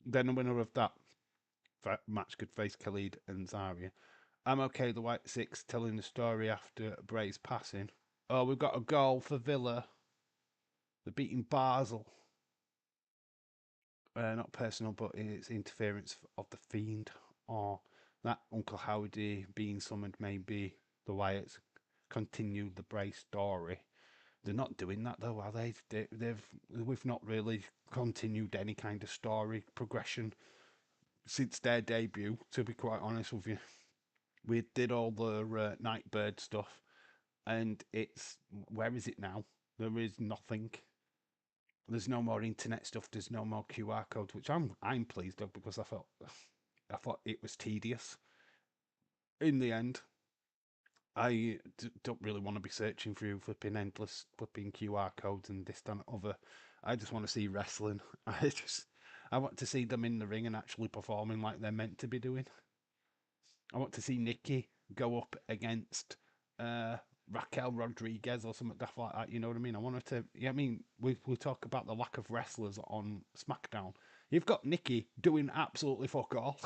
Then the winner of that match could face Khalid and Zarya. I'm okay, the White Six telling the story after Bray's passing. Oh, we've got a goal for Villa. They're beating Basel. Not personal, but it's interference of the Fiend. Or that Uncle Howdy being summoned, maybe the Wyatts continued the Bray story. They're not doing that though, are they? We've not really continued any kind of story progression since their debut. To be quite honest with you, we did all the Nightbird stuff, and it's where is it now? There is nothing. There's no more internet stuff. There's no more QR codes, which I'm pleased of because I thought it was tedious. In the end, don't really want to be searching through flipping endless flipping QR codes and this, that, and other. I just want to see wrestling. I want to see them in the ring and actually performing like they're meant to be doing. I want to see Nikki go up against Raquel Rodriguez or something like that. You know what I mean? I wanted to. Yeah, I mean, we talk about the lack of wrestlers on SmackDown. You've got Nikki doing absolutely fuck all.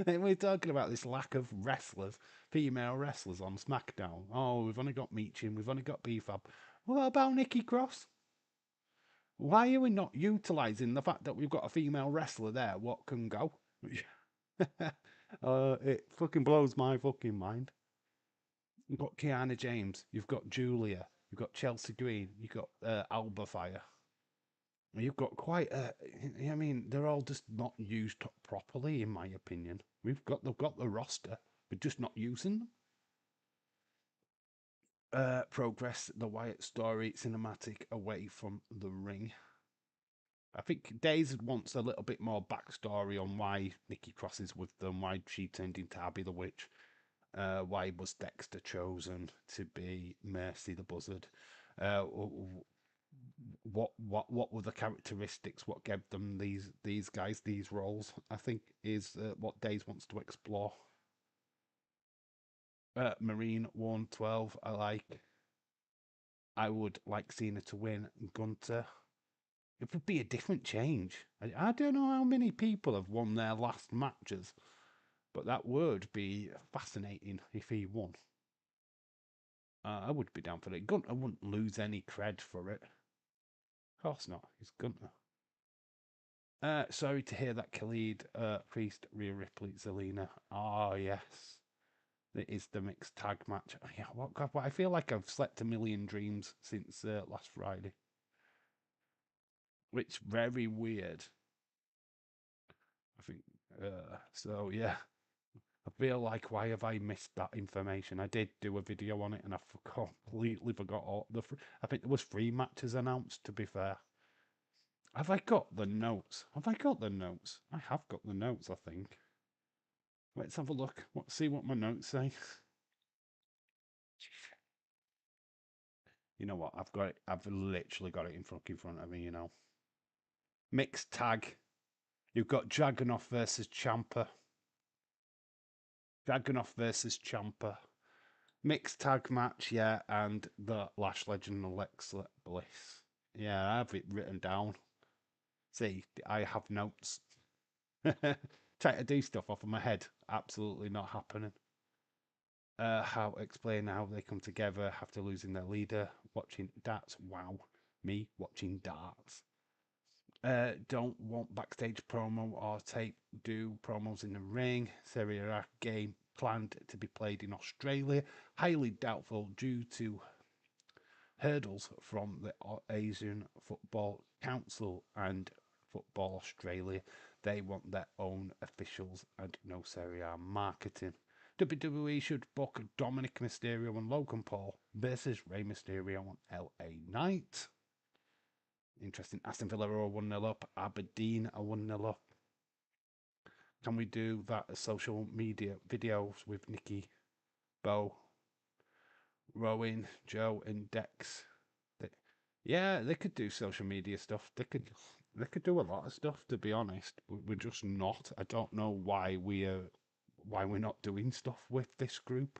And we're talking about this lack of wrestlers, female wrestlers on SmackDown. Oh, we've only got Meechin, we've only got BFAB. What about Nikki Cross? Why are we not utilising the fact that we've got a female wrestler there? What can go? It fucking blows my fucking mind. You've got Kiana James, you've got Julia, you've got Chelsea Green, you've got Alba Fire. You've got quite a. I mean, they're all just not used properly, in my opinion. They've got the roster, but just not using them. Progress the Wyatt story cinematic away from the ring. I think Days wants a little bit more backstory on why Nikki Cross is with them, why she turned into Abby the Witch, why was Dexter chosen to be Mercy the Buzzard, what were the characteristics, what gave them these guys these roles, I think is what Days wants to explore. Marine 112 I would like Cena to win. Gunter, it would be a different change. I don't know how many people have won their last matches, but that would be fascinating if he won. I would be down for it. Gunter wouldn't lose any cred for it. Of course not. He's Gunter. Sorry to hear that, Khalid, Priest, Rhea Ripley, Zelina. Oh, yes. It is the mixed tag match. Yeah, what God, I feel like I've slept a million dreams since last Friday. Which very weird. I think so. Yeah, I feel like why have I missed that information? I did do a video on it and I completely forgot all the. I think there was 3 matches announced. To be fair, have I got the notes? Have I got the notes? I have got the notes. I think. Let's have a look. See what my notes say. You know what? I've got it. I've literally got it in front of me. You know, mixed tag. You've got Dragunov versus Champa. Dragunov versus Champa. Mixed tag match, yeah, and the Lash Legend Alexa Bliss. Yeah, I have it written down. See, I have notes. Try to do stuff off of my head. Absolutely not happening. How explain how they come together after losing their leader, watching darts. Wow, me watching darts. Don't want backstage promo or do promos in the ring. Serie A game planned to be played in Australia. Highly doubtful due to hurdles from the Asian Football Council and Football Australia. They want their own officials and no Serie A marketing. WWE should book Dominic Mysterio and Logan Paul versus Rey Mysterio on LA Knight. Interesting. Aston Villa are 1-0 up. Aberdeen are 1-0 up. Can we do that as social media videos with Nikki, Bo, Rowan, Joe, and Dex? They, yeah, they could do social media stuff. They could do a lot of stuff. To be honest, we're just not. I don't know why we're not doing stuff with this group.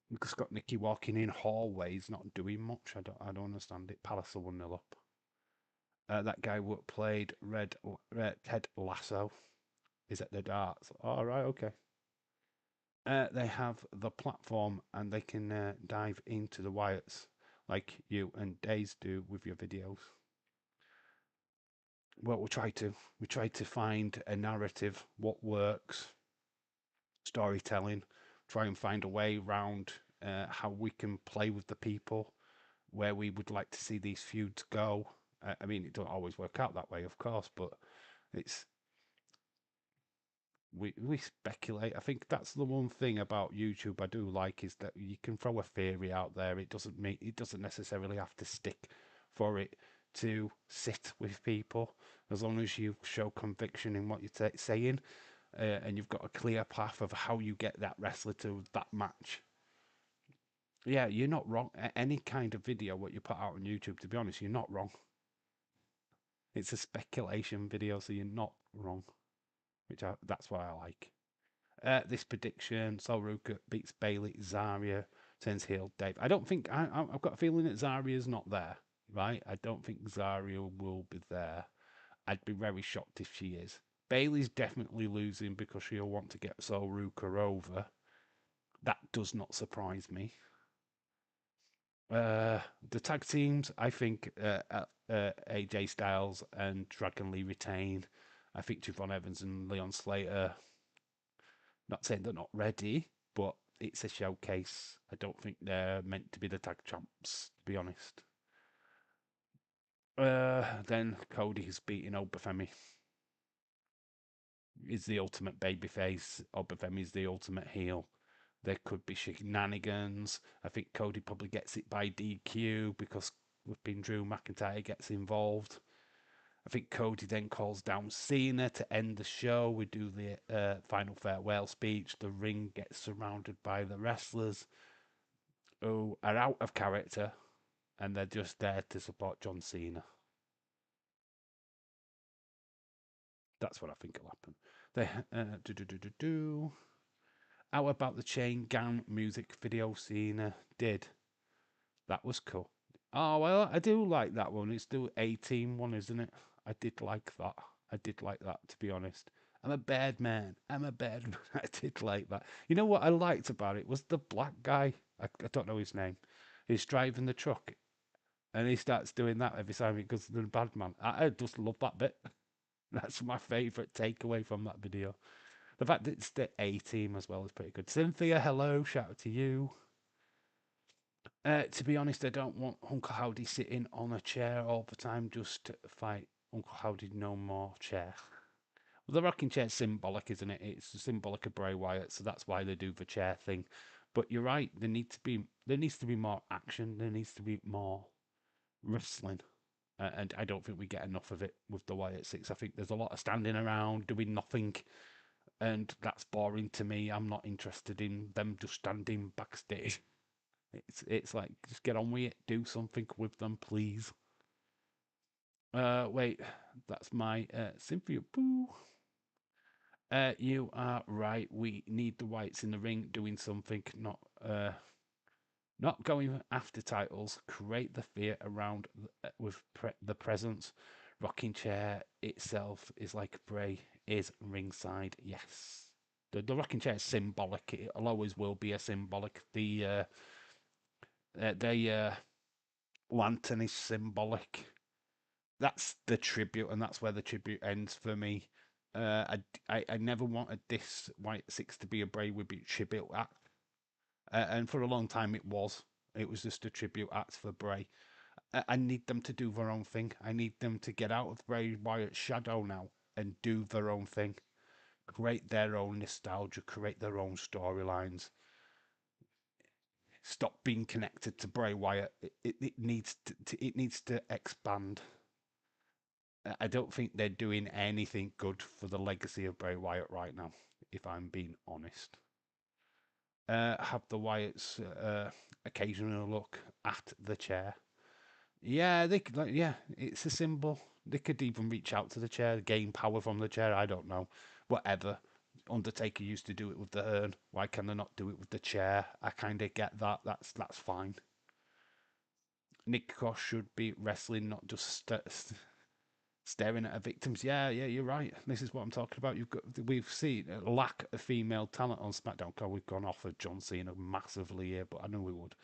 We've just got Nikki walking in hallways, not doing much. I don't understand it. Palace are 1-0 up. That guy who played Ted Lasso is at the darts. All right, okay. They have the platform and they can dive into the Wyatts like you and Days do with your videos. Well, we try to find a narrative, what works, storytelling, try and find a way around how we can play with the people, where we would like to see these feuds go. I mean, it don't always work out that way, of course, but it's we speculate. I think that's the one thing about YouTube I do like is that you can throw a theory out there. It doesn't necessarily have to stick for it to sit with people, as long as you show conviction in what you're saying, and you've got a clear path of how you get that wrestler to that match. Yeah, you're not wrong. Any kind of video what you put out on YouTube, to be honest, you're not wrong. It's a speculation video, so you're not wrong, that's what I like. This prediction: Sol Ruka beats Bailey. Zarya turns heel. Dave. I don't think I've got a feeling that Zarya's not there. Right? I don't think Zarya will be there. I'd be very shocked if she is. Bailey's definitely losing because she'll want to get Sol Ruka over. That does not surprise me. The tag teams, I think AJ Styles and Dragon Lee retain. I think Javon Evans and Leon Slater. Not saying they're not ready, but it's a showcase. I don't think they're meant to be the tag champs, to be honest. Then Cody's beating Obafemi. Is the ultimate babyface. Obafemi's the ultimate heel. There could be shenanigans. I think Cody probably gets it by DQ because flipping Drew McIntyre gets involved. I think Cody then calls down CENA to end the show. We do the final farewell speech. The ring gets surrounded by the wrestlers who are out of character and they're just there to support John Cena. That's what I think will happen. How about the chain gang music video Cena did? That was cool. Oh, well, I do like that one. It's the A-Team one, isn't it? I did like that. I did like that, to be honest. I'm a bad man. I'm a bad man. I did like that. You know what I liked about it was the black guy. I don't know his name. He's driving the truck and he starts doing that every time he goes to the bad man. I just love that bit. That's my favourite takeaway from that video. The fact that it's the A-Team as well is pretty good. Cynthia, hello. Shout out to you. To be honest, I don't want Uncle Howdy sitting on a chair all the time just to fight Uncle Howdy no more chair. Well, the rocking chair's symbolic, isn't it? It's symbolic of Bray Wyatt, so that's why they do the chair thing. But you're right, there needs to be more action, there needs to be more wrestling. And I don't think we get enough of it with the Wyatt Six. I think there's a lot of standing around, doing nothing, and that's boring to me. I'm not interested in them just standing backstage. It's like, just get on with it. Do something with them, please. Wait, that's my Cynthia Boo. You are right. We need the Whites in the ring doing something, not going after titles. Create the fear around with the presence. Rocking chair itself is like Bray is ringside. Yes, the rocking chair is symbolic. It always will be a symbolic. The lantern is symbolic. that's the tribute, and that's where the tribute ends for me. I never wanted this White Six to be a Bray Wyatt tribute act, and for a long time it was. It was just a tribute act for Bray. I need them to do their own thing. I need them to get out of Bray Wyatt's shadow now and do their own thing. Create their own nostalgia, create their own storylines. Stop being connected to Bray Wyatt. It needs it needs to expand. I don't think they're doing anything good for the legacy of Bray Wyatt right now, if I'm being honest. Have the Wyatts occasionally look at the chair. Yeah, they could. Like, yeah, it's a symbol. They could even reach out to the chair, gain power from the chair. I don't know. Whatever. Undertaker used to do it with the urn. Why can they not do it with the chair? I kind of get that. That's fine. Nick Cross should be wrestling, not just staring at her victims. Yeah, you're right. This is what I'm talking about. We've seen a lack of female talent on SmackDown. God, we've gone off of John Cena massively here, but I knew we would.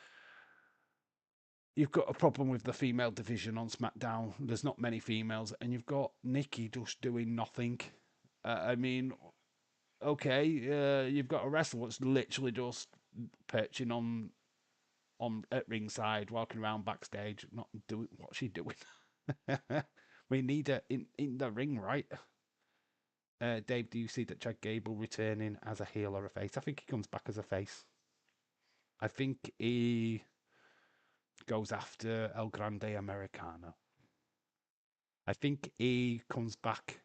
You've got a problem with the female division on SmackDown. There's not many females, and you've got Nikki just doing nothing. I mean, okay, you've got a wrestler that's literally just perching on at ringside, walking around backstage, not doing what she's doing. We need her in the ring, right? Dave, do you see that Chad Gable returning as a heel or a face? I think he comes back as a face. I think he goes after El Grande Americano. I think he comes back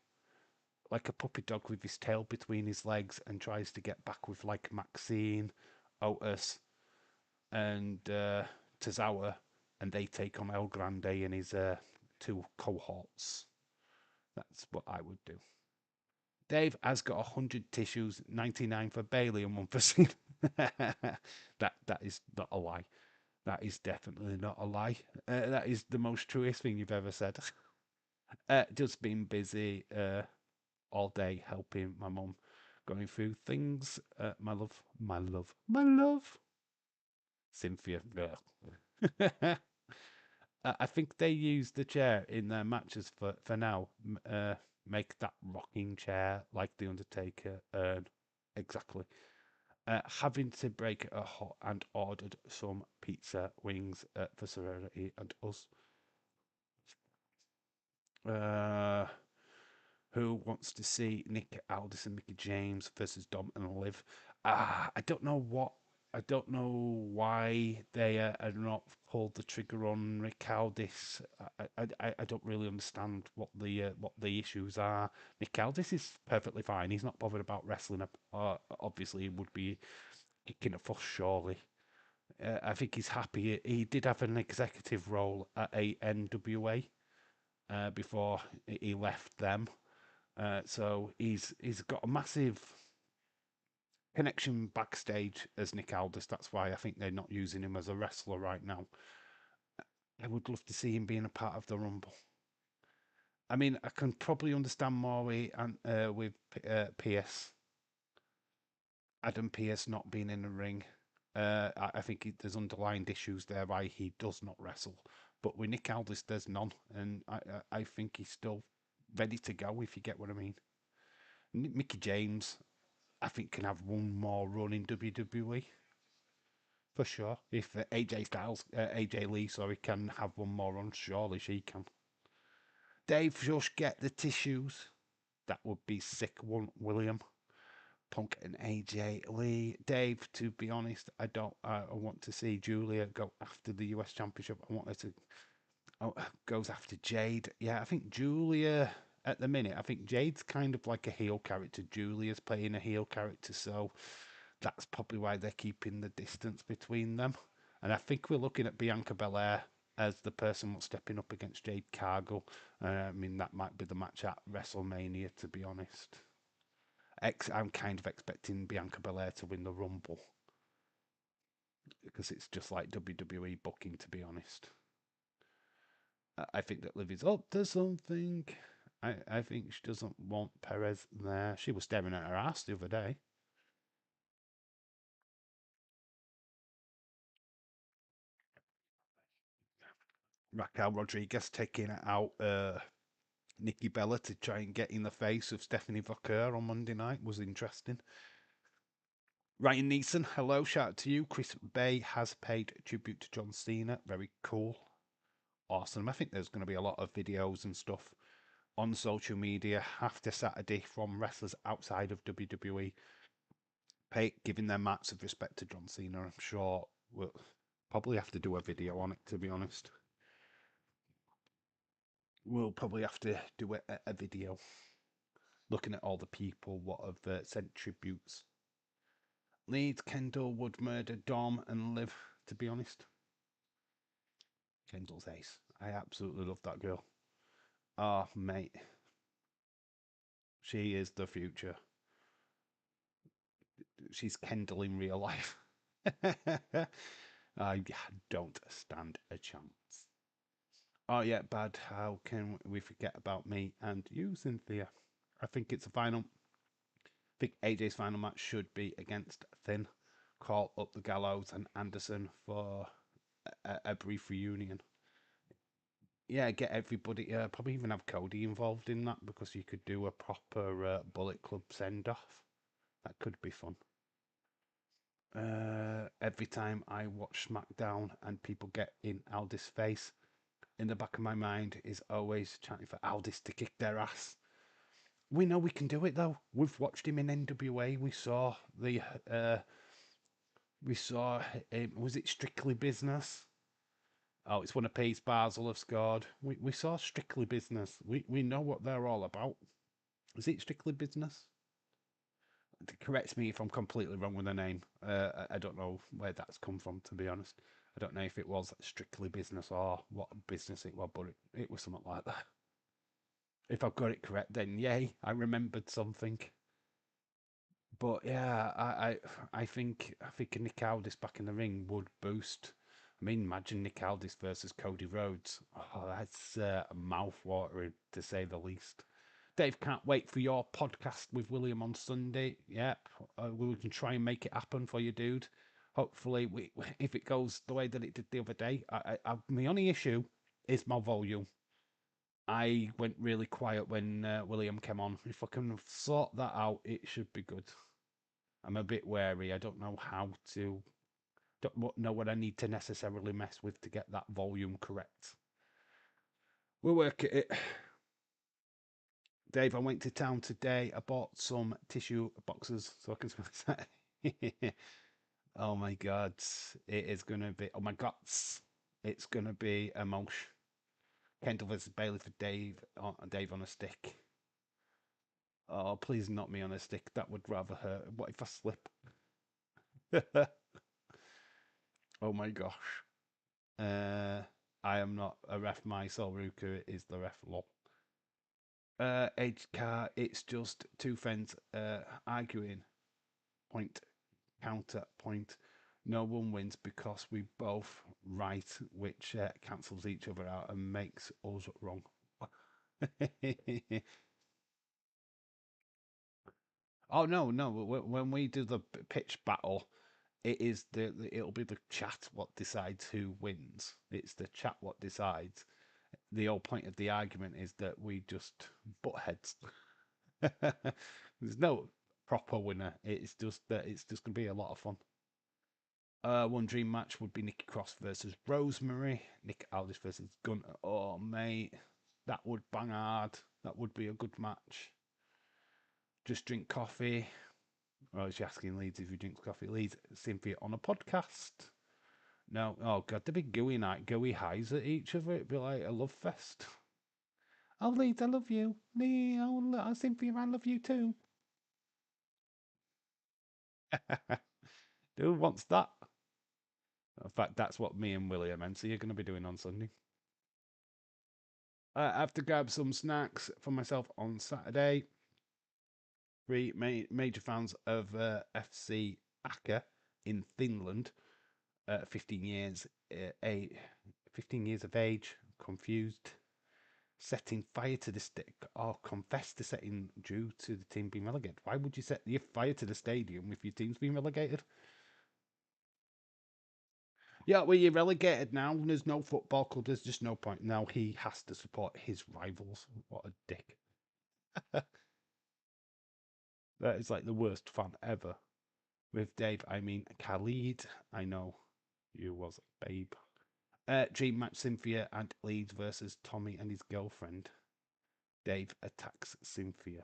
like a puppy dog with his tail between his legs and tries to get back with like Maxine, Otis, and Tozawa, and they take on El Grande and his two cohorts. That's what I would do. Dave has got 100 tissues, 99 for Bailey and one for Cena. That is not a lie. That is definitely not a lie. That is the most truest thing you've ever said. Just been busy all day helping my mum going through things. My love, my love, my love. Cynthia. I think they use the chair in their matches for now. Make that rocking chair like the Undertaker. Exactly. Having to break a hot and ordered some pizza wings for Serenity and us. Uh, who wants to see Nick Aldis and Mickey James versus Dom and Liv? I don't know what. I don't know why they are not pulled the trigger on Nick Aldis. I don't really understand what the issues are. Nick Aldis is perfectly fine. He's not bothered about wrestling. Obviously, he would be kicking a fuss, surely. I think he's happy. He did have an executive role at a NWA before he left them. So he's got a massive connection backstage as Nick Aldis. That's why I think they're not using him as a wrestler right now. I would love to see him being a part of the Rumble. I mean, I can probably understand more with Pierce, Adam Pierce not being in the ring. I think there's underlying issues there why he does not wrestle. But with Nick Aldis, there's none, and I think he's still ready to go. If you get what I mean. Mickey James, I think can have one more run in WWE for sure. If AJ Lee, sorry, can have one more run, surely she can. Dave, just get the tissues. That would be sick, one William. Punk and AJ Lee. Dave, to be honest, I don't. I want to see Julia go after the US Championship. I want her to goes after Jade. Yeah, I think Julia at the minute. I think Jade's kind of like a heel character. Julia's playing a heel character, so that's probably why they're keeping the distance between them. And I think we're looking at Bianca Belair as the person what's stepping up against Jade Cargill. I mean, that might be the match at WrestleMania, to be honest. I'm kind of expecting Bianca Belair to win the Rumble because it's just like WWE booking, to be honest. I think that Liv is up to something. I think she doesn't want Perez there. She was staring at her ass the other day. Raquel Rodriguez taking out Nikki Bella to try and get in the face of Stephanie Vaquer on Monday night was interesting. Ryan Neeson, hello, shout out to you. Chris Bay has paid tribute to John Cena. Very cool. Awesome. I think there's going to be a lot of videos and stuff on social media after Saturday from wrestlers outside of WWE giving their marks of respect to John Cena. I'm sure we'll probably have to do a video on it, to be honest. We'll probably have to do a video looking at all the people what have sent tributes. Leeds, Kendall would murder Dom and Liv, to be honest. Kendall's ace. I absolutely love that girl. Oh, mate. She is the future. She's Kendall in real life. I don't stand a chance. Oh, yeah, bad. How can we forget about me and you, Cynthia? I think it's a final. I think AJ's final match should be against Finn. Call up the Gallows and Anderson for a brief reunion. Yeah, get everybody. Probably even have Cody involved in that because you could do a proper Bullet Club send off. That could be fun. Every time I watch SmackDown and people get in Aldis' face, in the back of my mind is always chanting for Aldis to kick their ass. We know we can do it though. We've watched him in NWA. We saw the. Was it Strictly Business? Oh, it's one of Pace Basel have scored. We saw Strictly Business. We know what they're all about. Is it Strictly Business? Correct me if I'm completely wrong with the name. I don't know where that's come from, to be honest. I don't know if it was Strictly Business or what business it was, but it was something like that. If I've got it correct, then yay, I remembered something. But yeah, I think Nick Aldis back in the ring would boost. I mean, imagine Nick Aldis versus Cody Rhodes. Oh, that's mouth-watering to say the least. Dave, can't wait for your podcast with William on Sunday. Yep, we can try and make it happen for you, dude. Hopefully, if it goes the way that it did the other day. My only issue is my volume. I went really quiet when William came on. If I can sort that out, it should be good. I'm a bit wary. I don't know how to, don't know what I need to necessarily mess with to get that volume correct. We'll work at it. Dave, I went to town today. I bought some tissue boxes so I can smell. Oh my God. It is going to be, oh my God. It's going to be a mosh. Kendall versus Bailey for Dave on a stick. Oh, please not me on a stick. That would rather hurt. What if I slip? Oh my gosh. I am not a ref. My Sol Ruka is the ref. Lol. Edge car. It's just two friends arguing. Point. Counter. Point. No one wins because we both right, which cancels each other out and makes us wrong. Oh no, no. When we do the pitch battle, it'll be the chat what decides who wins. It's the chat what decides. The whole point of the argument is that we just butt heads. There's no proper winner. It's just that it's just gonna be a lot of fun. One dream match would be Nikki Cross versus Rosemary. Nick Aldis versus Gunter. Oh mate, that would bang hard. That would be a good match. Just drink coffee. Oh, she's asking Leeds if he drinks coffee. Leeds, Cynthia on a podcast. No, oh god, the big gooey night, gooey highs at each other. It'd be like a love fest. Oh, Leeds, I love you. Lee, oh, Cynthia, I love you too. Who wants that? In fact, that's what me and William and so you're going to be doing on Sunday. I have to grab some snacks for myself on Saturday. Three major fans of FC Aka in Finland. 15 years, 15 years of age, confused, setting fire to the stick, or confess to setting due to the team being relegated. Why would you set your fire to the stadium if your team's been relegated? Yeah, well, you're relegated now. There's no football club. There's just no point. Now he has to support his rivals. What a dick. That is like the worst fan ever. With Dave, I mean Khalid. I know you was a babe. Dream match Cynthia and Leeds versus Tommy and his girlfriend. Dave attacks Cynthia.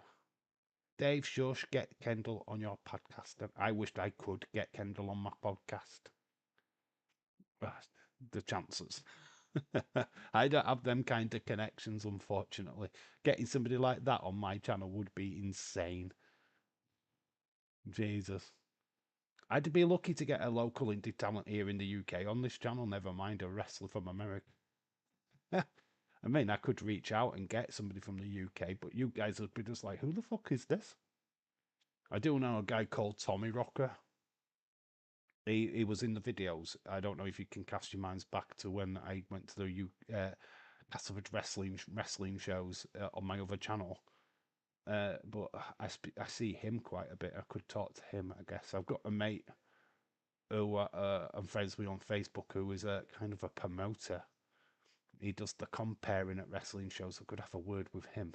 Dave, shush, get Kendall on your podcast. And I wished I could get Kendall on my podcast. The chances. I don't have them kind of connections, unfortunately. Getting somebody like that on my channel would be insane. Jesus. I'd be lucky to get a local indie talent here in the UK on this channel, never mind a wrestler from America. I mean, I could reach out and get somebody from the UK, but you guys would be just like, who the fuck is this? I do know a guy called Tommy Rocker. He was in the videos. I don't know if you can cast your minds back to when I went to the Castleford wrestling shows on my other channel. But I see him quite a bit. I could talk to him, I guess. I've got a mate who I'm friends with on Facebook who is a kind of a promoter. He does the comparing at wrestling shows. I could have a word with him.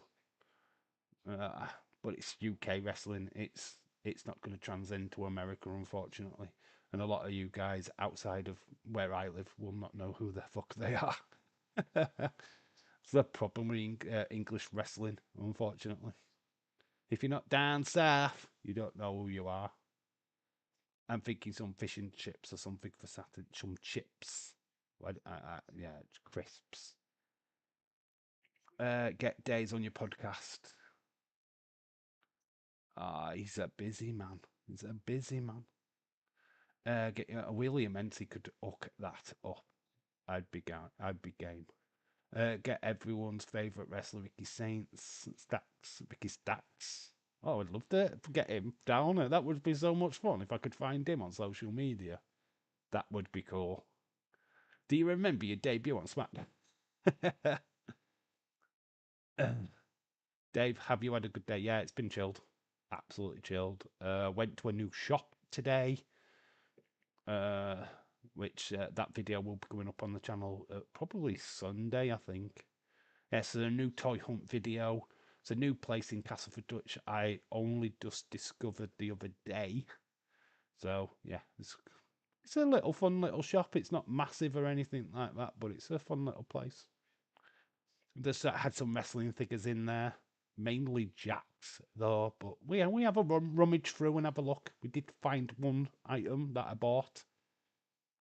But it's UK wrestling. It's not going to transcend to America, unfortunately. And a lot of you guys outside of where I live will not know who the fuck they are. It's the problem with English wrestling, unfortunately. If you're not down south, you don't know who you are. I'm thinking some fish and chips or something for Saturday. Some chips. Yeah, crisps. Get Days on your podcast. He's a busy man. He's a busy man. Get William Menty could hook that up. I'd be game. Get everyone's favourite wrestler, Ricky Stacks. Oh, I'd love to get him down. That would be so much fun if I could find him on social media. That would be cool. Do you remember your debut on SmackDown? Dave, have you had a good day? Yeah, it's been chilled. Absolutely chilled. Went to a new shop today. Which that video will be going up on the channel probably Sunday, I think. Yeah, so a new toy hunt video. It's a new place in Castleford, which I only just discovered the other day. So yeah, it's a little fun little shop. It's not massive or anything like that, but it's a fun little place. There's had some wrestling figures in there, mainly Jacks though. But we have a rummage through and have a look. We did find one item that I bought.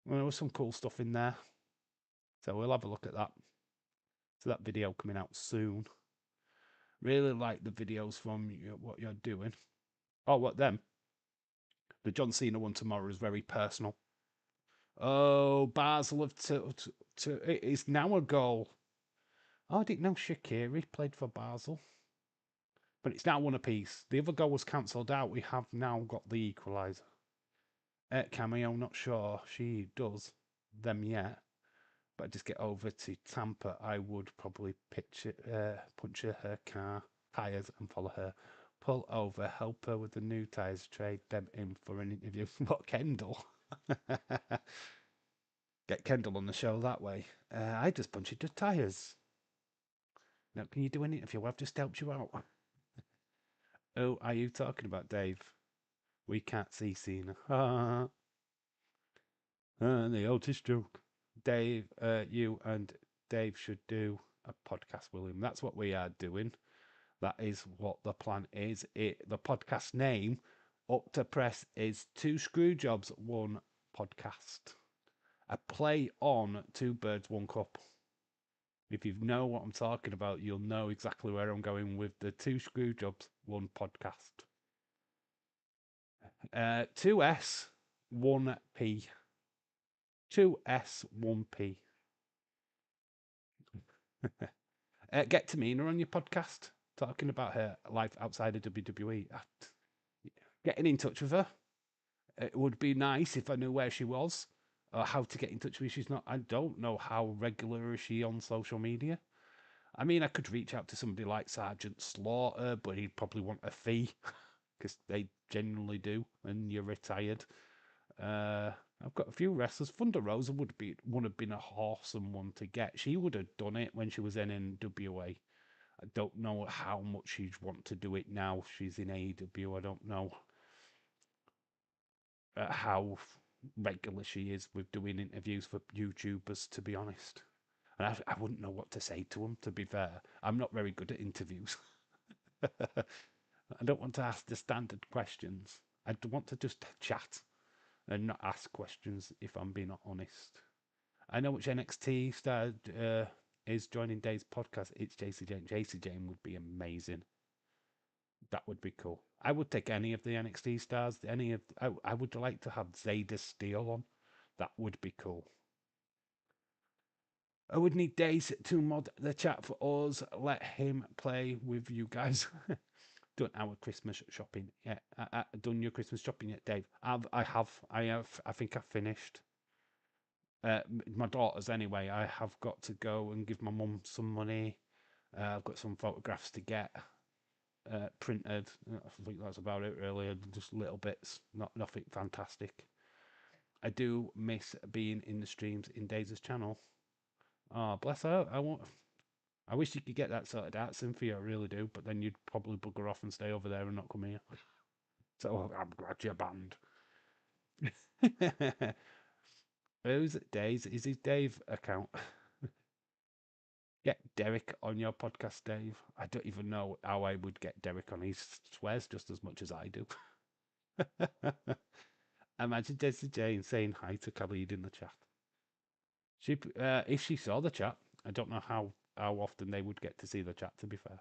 Well, there was some cool stuff in there, so we'll have a look at that. So that video coming out soon. Really like the videos from what you're doing. Oh, what them? The John Cena one tomorrow is very personal. Oh, Basel of it is now a goal. Oh, I didn't know Shaqiri played for Basel. But it's now one apiece. The other goal was cancelled out. We have now got the equaliser. Cameo, not sure she does them yet. But I just get over to Tampa, I would probably puncture her car tyres and follow her. Pull over, help her with the new tyres, trade them in for an interview. What, Kendall? Get Kendall on the show that way. I just punctured the tyres. Now, can you do an interview? I've just helped you out. Oh, are you talking about Dave? We can't see CENA. The oldest joke. Dave, you and Dave should do a podcast, William. That's what we are doing. That is what the plan is. The podcast name, Up to Press, is Two Screw Jobs, One Podcast. A play on Two Birds, One Cup. If you know what I'm talking about, you'll know exactly where I'm going with the Two Screw Jobs, One Podcast. 2S, 1P. 2S, 1P. Get Tamina on your podcast, talking about her life outside of WWE. Getting in touch with her. It would be nice if I knew where she was or how to get in touch with her. She's not. I don't know how regular is she on social media. I mean, I could reach out to somebody like Sergeant Slaughter, but he'd probably want a fee because they generally do when you're retired. I've got a few wrestlers. Thunder Rosa would have been a awesome one to get. She would have done it when she was in NWA. I don't know how much she'd want to do it now. She's in AEW. I don't know how regular she is with doing interviews for YouTubers, to be honest. And I wouldn't know what to say to them, to be fair. I'm not very good at interviews. I don't want to ask the standard questions. I want to just chat and not ask questions, if I'm being honest. I know which NXT star is joining Dave's podcast. It's JC Jane. JC Jane would be amazing. That would be cool. I would take any of the NXT stars. I would like to have Zayda Steele on. That would be cool. I would need Days to mod the chat for us. Let him play with you guys. Done our Christmas shopping yet? Done your Christmas shopping yet, Dave? I have. I think I've finished. My daughters, anyway. I have got to go and give my mum some money. I've got some photographs to get printed. I think that's about it, really. Just little bits, nothing fantastic. I do miss being in the streams in Dave's channel. Oh, bless her. I wish you could get that sorted out, Cynthia. I really do. But then you'd probably bugger off and stay over there and not come here. So I'm glad you're banned. Who's it? Dave's? Is his Dave account? Get Derek on your podcast, Dave. I don't even know how I would get Derek on. He swears just as much as I do. Imagine Desi Jane saying hi to Khalid in the chat. If she saw the chat, I don't know how often they would get to see the chat, to be fair.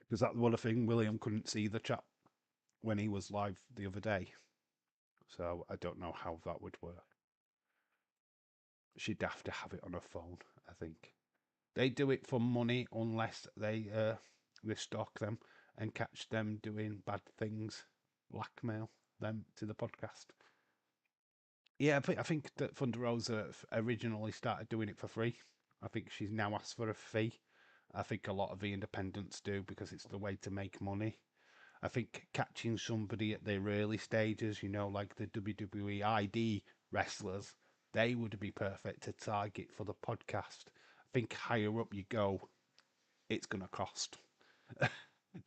Because that's one thing, William couldn't see the chat when he was live the other day. So I don't know how that would work. She'd have to have it on her phone, I think. They do it for money unless they stalk them and catch them doing bad things, blackmail them to the podcast. Yeah, I think that Thunder Rosa originally started doing it for free. I think she's now asked for a fee. I think a lot of the independents do because it's the way to make money. I think catching somebody at their early stages, like the WWE ID wrestlers, they would be perfect to target for the podcast. I think higher up you go, it's going to cost. Do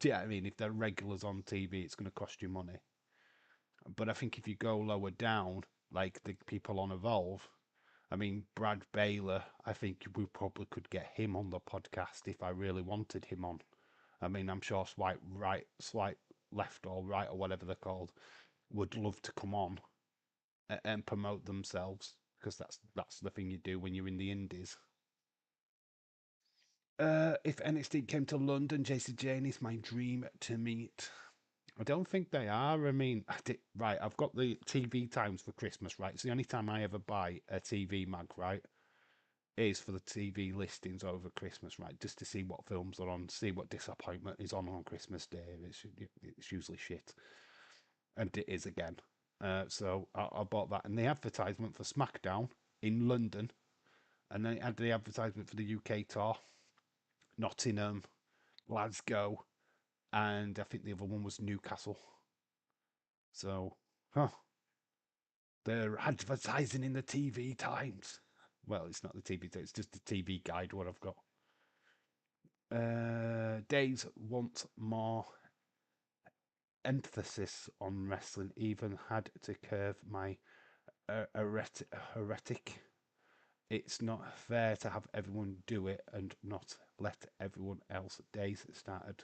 you know what I mean? If they're regulars on TV, it's going to cost you money. But I think if you go lower down, like the people on Evolve, I mean, Brad Baylor, I think we probably could get him on the podcast if I really wanted him on. I mean, I'm sure Swipe Left or Right or whatever they're called would love to come on and promote themselves because that's the thing you do when you're in the indies. If NXT came to London, JC Jane is my dream to meet. I don't think they are. I mean, right, I've got the TV times for Christmas, right? It's the only time I ever buy a TV mag, right? Is for the TV listings over Christmas, right? Just to see what films are on, see what disappointment is on Christmas Day. It's usually shit. And it is again. So I bought that. And the advertisement for SmackDown in London. And then it had the advertisement for the UK tour, Nottingham, Glasgow, and I think the other one was Newcastle. So, they're advertising in the TV Times. Well, it's not the TV Times, it's just the TV Guide, what I've got. Days want more emphasis on wrestling, even had to curve my heretic. It's not fair to have everyone do it and not let everyone else. Days started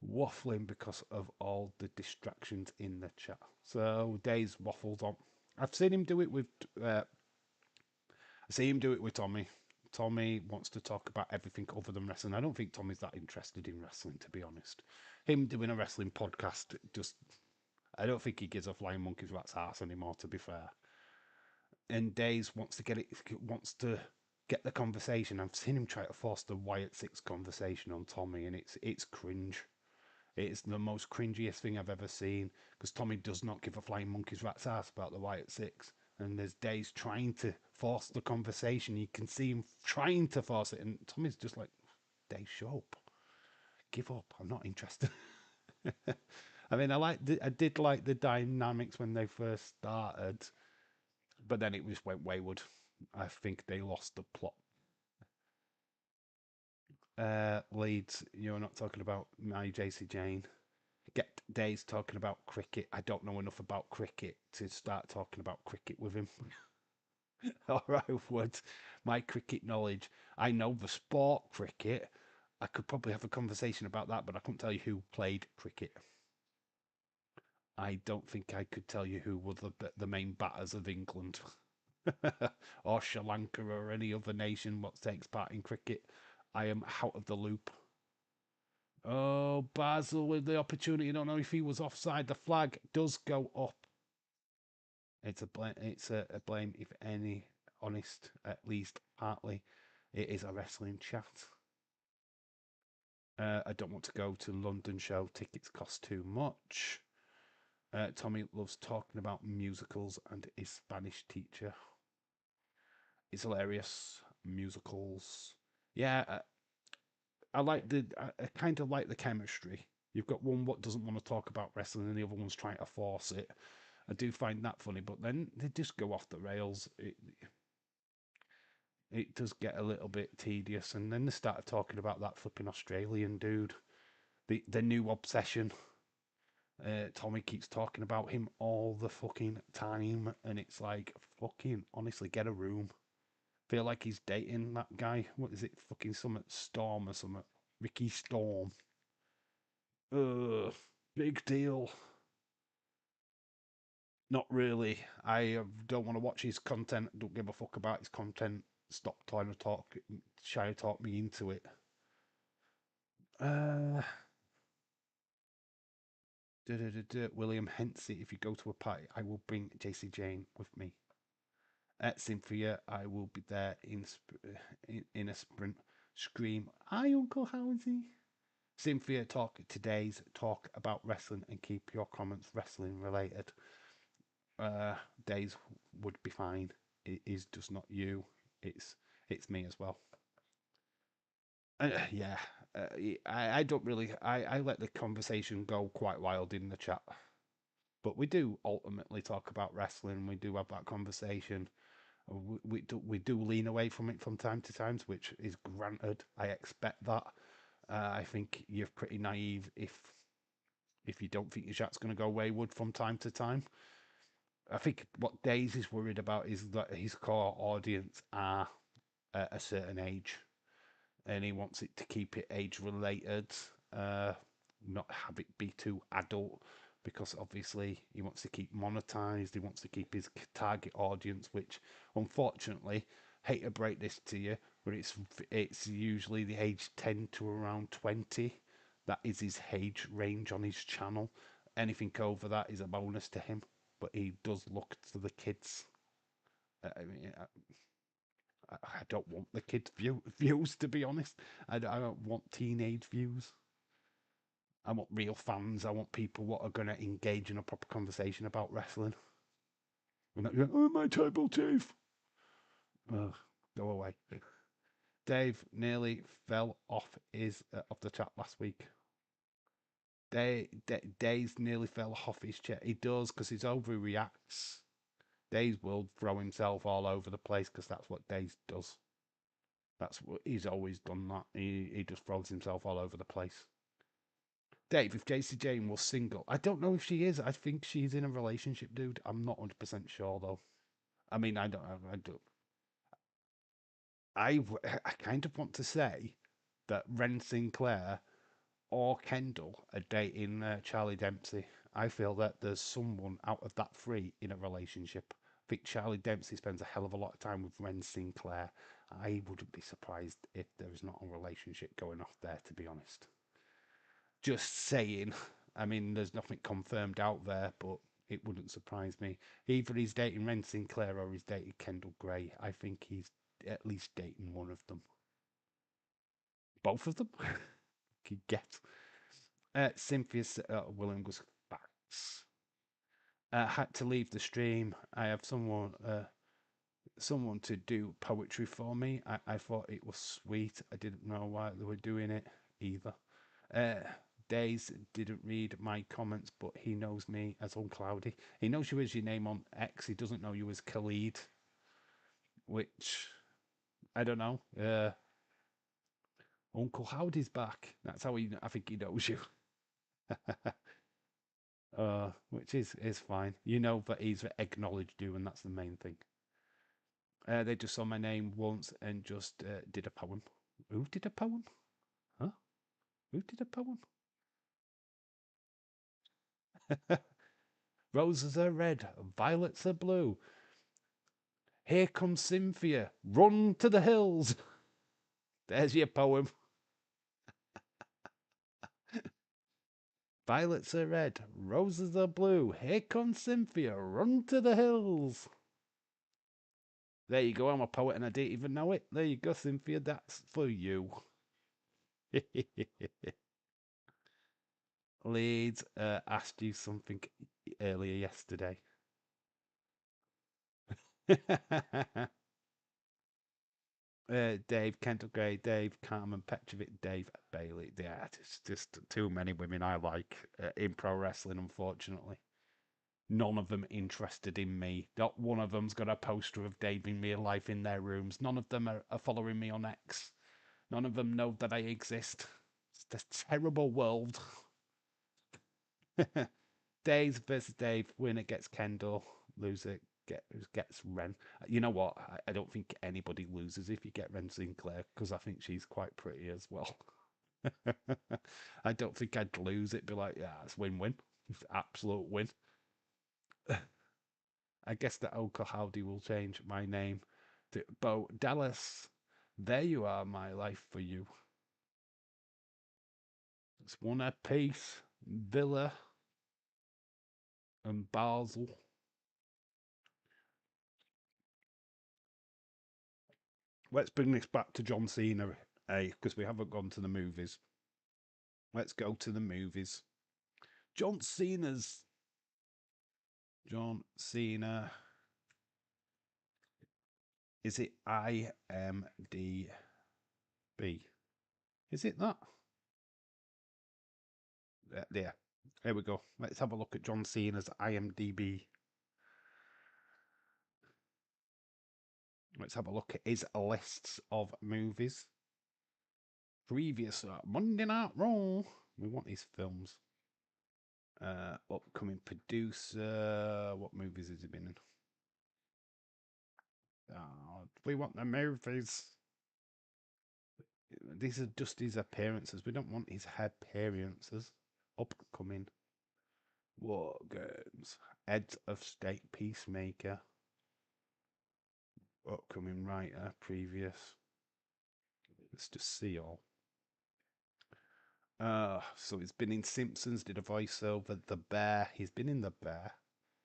waffling because of all the distractions in the chat. So Days waffled on. I've seen him do it with. I see him do it with Tommy. Tommy wants to talk about everything other than wrestling. I don't think Tommy's that interested in wrestling, to be honest. Him doing a wrestling podcast, I don't think he gives a flying monkey's rat's ass anymore, to be fair. And Days wants to get the conversation. I've seen him try to force the Wyatt Six conversation on Tommy, and it's cringe. It's the most cringiest thing I've ever seen because Tommy does not give a flying monkey's rat's ass about the Wyatt Six. And there's Days trying to force the conversation. You can see him trying to force it, and Tommy's just like, Days, show up. Give up. I'm not interested. I mean, I did like the dynamics when they first started, but then it just went wayward. I think they lost the plot. Leeds, you're not talking about my JC Jane. Get Days talking about cricket. I don't know enough about cricket to start talking about cricket with him. All right, Wood. My cricket knowledge. I know the sport cricket. I could probably have a conversation about that, but I couldn't tell you who played cricket. I don't think I could tell you who were the main batters of England or Sri Lanka or any other nation what takes part in cricket. I am out of the loop. Oh, Basil with the opportunity. I don't know if he was offside. The flag does go up. It's a blame. It's a blame, if any, honest, at least partly. It is a wrestling chat. I don't want to go to London show. Tickets cost too much. Tommy loves talking about musicals and his Spanish teacher. It's hilarious. Musicals. Yeah, I like I kind of like the chemistry. You've got one what doesn't want to talk about wrestling, and the other one's trying to force it. I do find that funny, but then they just go off the rails. It does get a little bit tedious, and then they started talking about that flipping Australian dude, the new obsession. Tommy keeps talking about him all the fucking time, and it's like, fucking honestly, get a room. Feel like he's dating that guy. What is it? Fucking some Storm or something. Ricky Storm. Ugh, big deal. Not really. I don't want to watch his content. Don't give a fuck about his content. Stop trying to try to talk me into it. Uh, William Hensey. If you go to a party, I will bring JC Jane with me. At Cynthia, I will be there in a sprint. Scream, "Hi, Uncle Howsy." Cynthia, today's talk about wrestling and keep your comments wrestling related. Days would be fine. It is just not you. It's me as well. Yeah, I don't really. I let the conversation go quite wild in the chat, but we do ultimately talk about wrestling. We do have that conversation. We do lean away from it from time to time, which is granted. I expect that. I think you're pretty naive if you don't think your chat's going to go wayward from time to time. I think what Days is worried about is that his core audience are at a certain age, and he wants it to keep it age related, not have it be too adult, because obviously he wants to keep monetized. He wants to keep his target audience, which unfortunately, hate to break this to you, but it's usually the age 10 to around 20. That is his age range on his channel. Anything over that is a bonus to him, but he does look to the kids. I mean, I don't want the kids' views, to be honest. I don't want teenage views. I want real fans. I want people what are going to engage in a proper conversation about wrestling. We're not going, "Oh, my table teeth." Ugh, go away. Dave nearly fell off the chat last week. Days nearly fell off his chair. He does, because he's overreacts. Days will throw himself all over the place, because that's what Days does. That's what he's always done. That he just throws himself all over the place. Dave, if JC Jane was single, I don't know if she is. I think she's in a relationship, dude. I'm not 100% sure though. I mean, I don't. I do. I kind of want to say that Ren Sinclair or Kendall are dating Charlie Dempsey. I feel that there's someone out of that three in a relationship. I think Charlie Dempsey spends a hell of a lot of time with Ren Sinclair. I wouldn't be surprised if there is not a relationship going off there, to be honest. Just saying. I mean, there's nothing confirmed out there, but it wouldn't surprise me. Either he's dating Ren Sinclair or he's dating Kendall Gray. I think he's at least dating one of them. Both of them? Could get. Cynthia William was facts. Had to leave the stream. I have someone to do poetry for me. I thought it was sweet. I didn't know why they were doing it either. Days didn't read my comments, but he knows me as Uncloudy. He knows you as your name on X. He doesn't know you as Khalid, which I don't know. Uncle Howdy's back. That's how I think he knows you. Which is fine. You know that he's acknowledged you, and that's the main thing. They just saw my name once and just did a poem. Who did a poem? Huh? Who did a poem? Roses are red, violets are blue. Here comes Cynthia, run to the hills. There's your poem. Violets are red, roses are blue. Here comes Cynthia, run to the hills. There you go, I'm a poet and I didn't even know it. There you go, Cynthia, that's for you. Leeds asked you something earlier yesterday. Dave Kendall Gray, Dave Carmen Petrovic, Dave Bailey. Yeah, it's just too many women I like in pro wrestling, unfortunately. None of them interested in me. Not one of them's got a poster of Dave in real life in their rooms. None of them are following me on X. None of them know that I exist. It's a terrible world. Days versus Dave. Winner gets Kendall. Loser gets Ren. You know what? I don't think anybody loses if you get Ren Sinclair because I think she's quite pretty as well. I don't think I'd lose it. Be like, yeah, it's win-win. Absolute win. I guess that Uncle Howdy will change my name to Bo Dallas. There you are, my life for you. It's one apiece. Villa and Basel. Let's bring this back to John Cena, because we haven't gone to the movies. Let's go to the movies. John Cena. Is it IMDb? Is it that? There. There we go. Let's have a look at John Cena's IMDb. Let's have a look at his lists of movies. Previous Monday Night Raw. We want his films. Upcoming producer. What movies has he been in? We want the movies. These are just his appearances. We don't want his appearances. Upcoming. War Games. Heads of State Peacemaker. Upcoming writer. Previous. Let's just see all. So he's been in Simpsons, did a voiceover. The Bear. He's been in The Bear.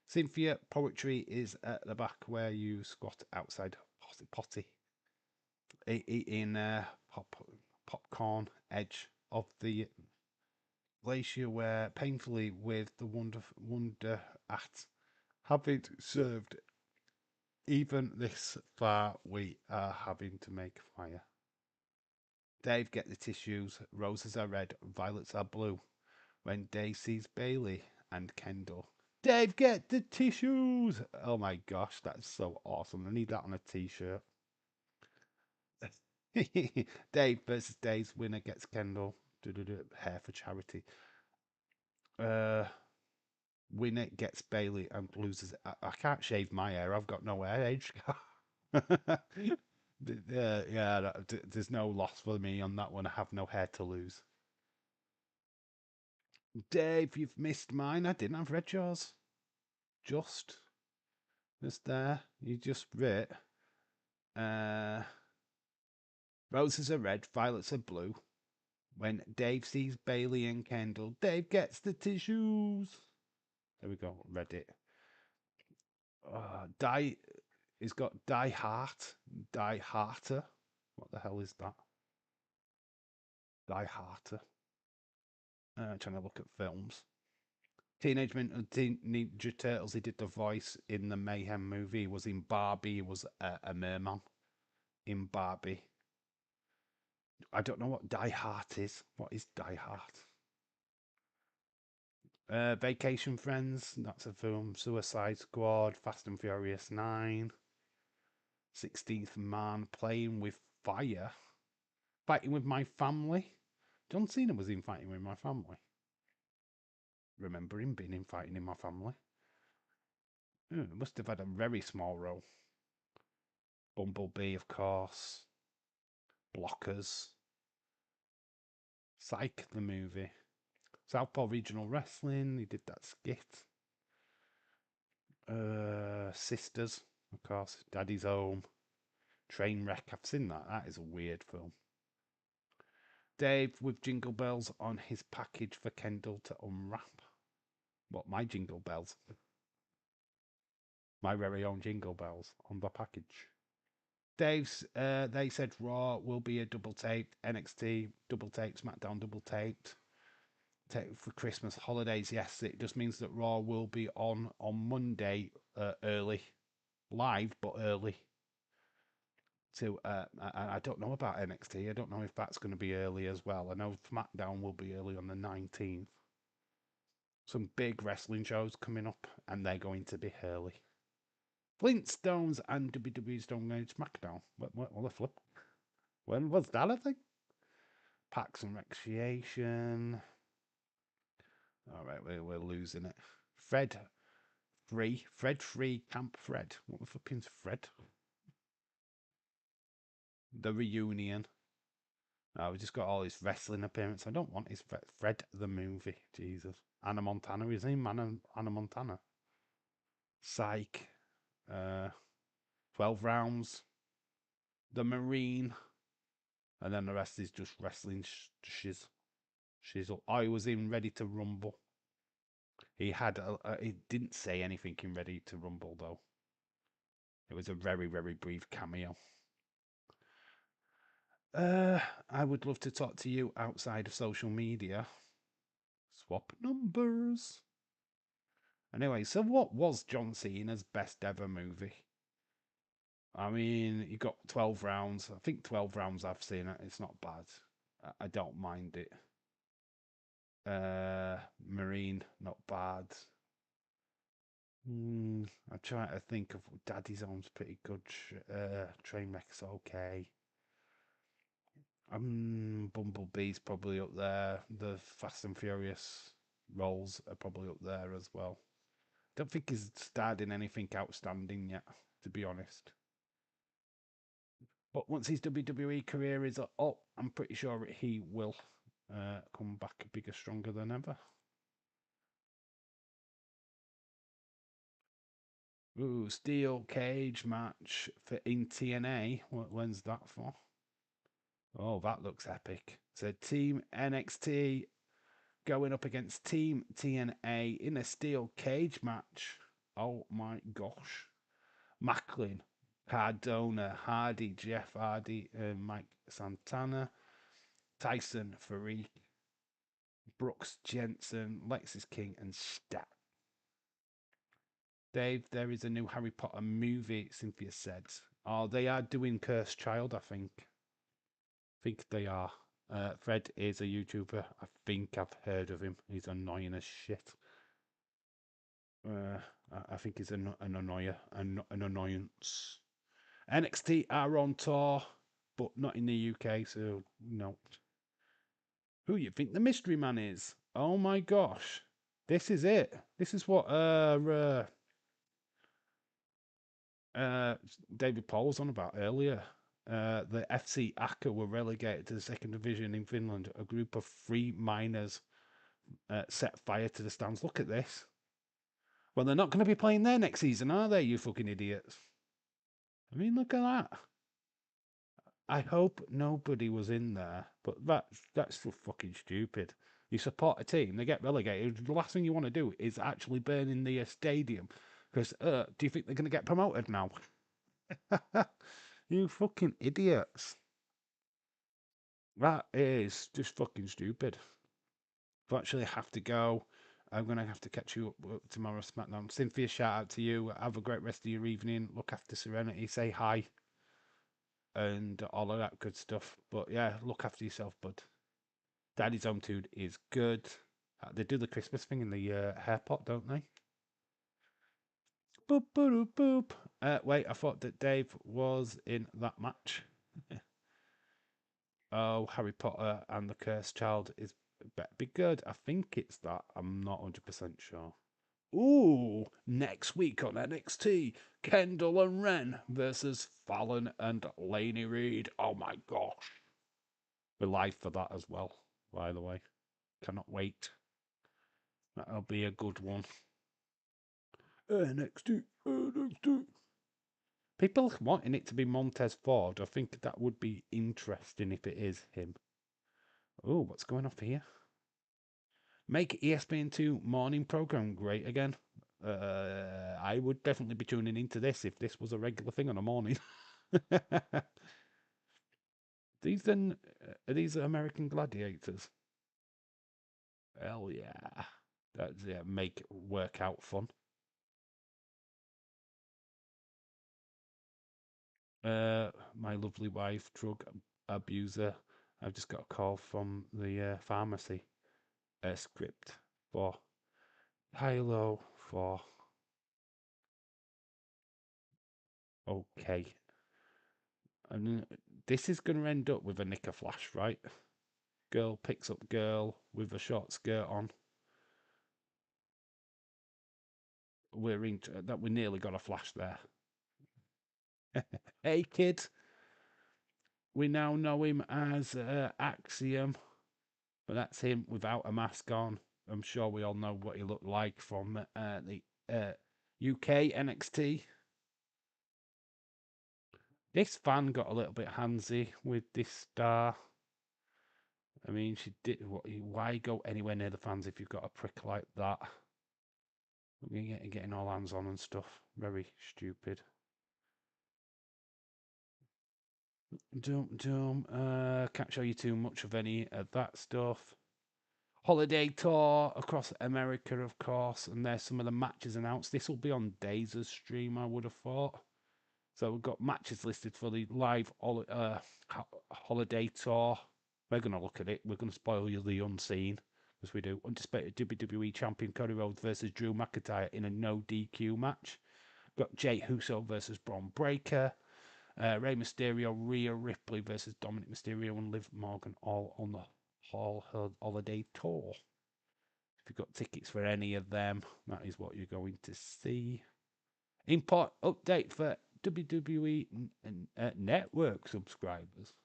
Cynthia, poetry is at the back where you squat outside potty. Eating popcorn edge of the glacier where painfully with the wonder at having served even this far we are having to make fire. Dave, get the tissues. Roses are red, violets are blue. When Dave sees Bailey and Kendall. Dave, get the tissues! Oh my gosh, that's so awesome. I need that on a t-shirt. Dave versus Dave's winner gets Kendall. Hair for charity. Winner gets Bailey and loses. I can't shave my hair. I've got no hair age. Yeah, there's no loss for me on that one. I have no hair to lose. Dave, you've missed mine. I didn't have read yours. Just there. You just writ. Roses are red, violets are blue. When Dave sees Bailey and Kendall, Dave gets the tissues. There we go. Read it. He's got Die Hart. Die Harter. What the hell is that? Die Harter. Trying to look at films. Teenage Mutant Ninja Turtles. He did the voice in the Mayhem movie. He was in Barbie. He was a merman in Barbie. I don't know what Die Hart is. What is Die Hart? Vacation Friends, that's a film. Suicide Squad, Fast and Furious 9, 16th Man, Playing with Fire, Fighting with My Family. John Cena was in Fighting with My Family. Remember him being in Fighting in My Family. Must have had a very small role. Bumblebee, of course. Blockers. Psych, the movie. Southpaw Regional Wrestling, he did that skit. Sisters, of course. Daddy's Home. Trainwreck, I've seen that. That is a weird film. Dave with Jingle Bells on his package for Kendall to unwrap. What, my Jingle Bells? My very own Jingle Bells on the package. Dave's, they said Raw will be a double taped, NXT double taped, SmackDown double taped. For Christmas holidays, yes, it just means that Raw will be on Monday early, live but early. So I don't know about NXT. I don't know if that's going to be early as well. I know SmackDown will be early on the 19th. Some big wrestling shows coming up, and they're going to be early. Flintstones and WWE Stone Age SmackDown. What the flip? When was that, I think? Parks and Recreation. All right, we're losing it. Fred Free, Camp Fred. What the flipping's Fred? The Reunion. Oh, we just got all his wrestling appearance. I don't want his Fred the movie. Jesus. Anna Montana, is he? Anna Montana. Psych. 12 Rounds. The Marine. And then the rest is just wrestling shizzle. Oh, he was in Ready to Rumble. He didn't say anything in Ready to Rumble, though. It was a very, very brief cameo. I would love to talk to you outside of social media. Swap numbers. Anyway, so what was John Cena's best ever movie? I mean, you got 12 Rounds. I think 12 Rounds I've seen it. It's not bad. I don't mind it. Marine, not bad. I'm trying to think of Daddy's Home's pretty good. Trainwreck's okay. Bumblebee's probably up there. The Fast and Furious roles are probably up there as well. Don't think he's starred in anything outstanding yet, to be honest. But once his WWE career is up, I'm pretty sure he will come back bigger, stronger than ever. Ooh, steel cage match in TNA. When's that for? Oh, that looks epic. So Team NXT going up against Team TNA in a steel cage match. Oh my gosh. Macklin, Cardona, Hardy, Jeff Hardy, Mike Santana, Tyson Fury, Brooks Jensen, Lexis King, and Stat. Dave, there is a new Harry Potter movie, Cynthia said. Oh, they are doing Cursed Child, I think. I think they are. Fred is a YouTuber. I think I've heard of him. He's annoying as shit. I think he's an annoyer, an annoyance. NXT are on tour, but not in the UK, so no. Who you think the mystery man is? Oh my gosh. This is it. This is what David Paul was on about earlier. The FC Akka were relegated to the second division in Finland. A group of 3 miners set fire to the stands. Look at this. Well, they're not going to be playing there next season, are they, you fucking idiots? I mean, look at that. I hope nobody was in there, but that's so fucking stupid. You support a team, they get relegated. The last thing you want to do is actually burn in the stadium. Because, do you think they're going to get promoted now? You fucking idiots. That is just fucking stupid. I actually have to go. I'm going to have to catch you up tomorrow, SmackDown. Cynthia, shout out to you. Have a great rest of your evening. Look after Serenity. Say hi. And all of that good stuff. But yeah, look after yourself, bud. Daddy's Home Tune is good. They do the Christmas thing in the hair pot, don't they? Boop, boop, boop. Wait, I thought that Dave was in that match. Oh, Harry Potter and the Cursed Child is better be good. I think it's that. I'm not 100% sure. Ooh, next week on NXT, Kendall and Ren versus Fallon and Laney Reed. Oh my gosh. We're live for that as well, by the way. Cannot wait. That'll be a good one. NXT, NXT. People wanting it to be Montez Ford. I think that would be interesting if it is him. Oh, what's going off here? Make ESPN2 morning program great again. I would definitely be tuning into this if this was a regular thing on a morning. These then are these American Gladiators? Hell yeah! That's make workout fun. My lovely wife, drug abuser. I've just got a call from the pharmacy. A script for Hilo for okay. And this is going to end up with a knicker flash, right? Girl picks up girl with a short skirt on. We're in that. We nearly got a flash there. Hey kid, we now know him as Axiom, but that's him without a mask on. I'm sure we all know what he looked like from the UK NXT. This fan got a little bit handsy with this star. I mean, she did. Why go anywhere near the fans if you've got a prick like that? Getting all hands on and stuff. Very stupid. Can't show you too much of any of that stuff. Holiday tour across America, of course, and there's some of the matches announced. This will be on Days' stream, I would have thought. So we've got matches listed for the live holiday tour. We're going to look at it. We're going to spoil you the unseen, as we do. Undisputed WWE Champion Cody Rhodes versus Drew McIntyre in a no DQ match. Got Jey Uso versus Braun Breaker. Rey Mysterio, Rhea Ripley versus Dominic Mysterio and Liv Morgan, all on the holiday tour. If you've got tickets for any of them, that is what you're going to see. Import update for WWE Network subscribers.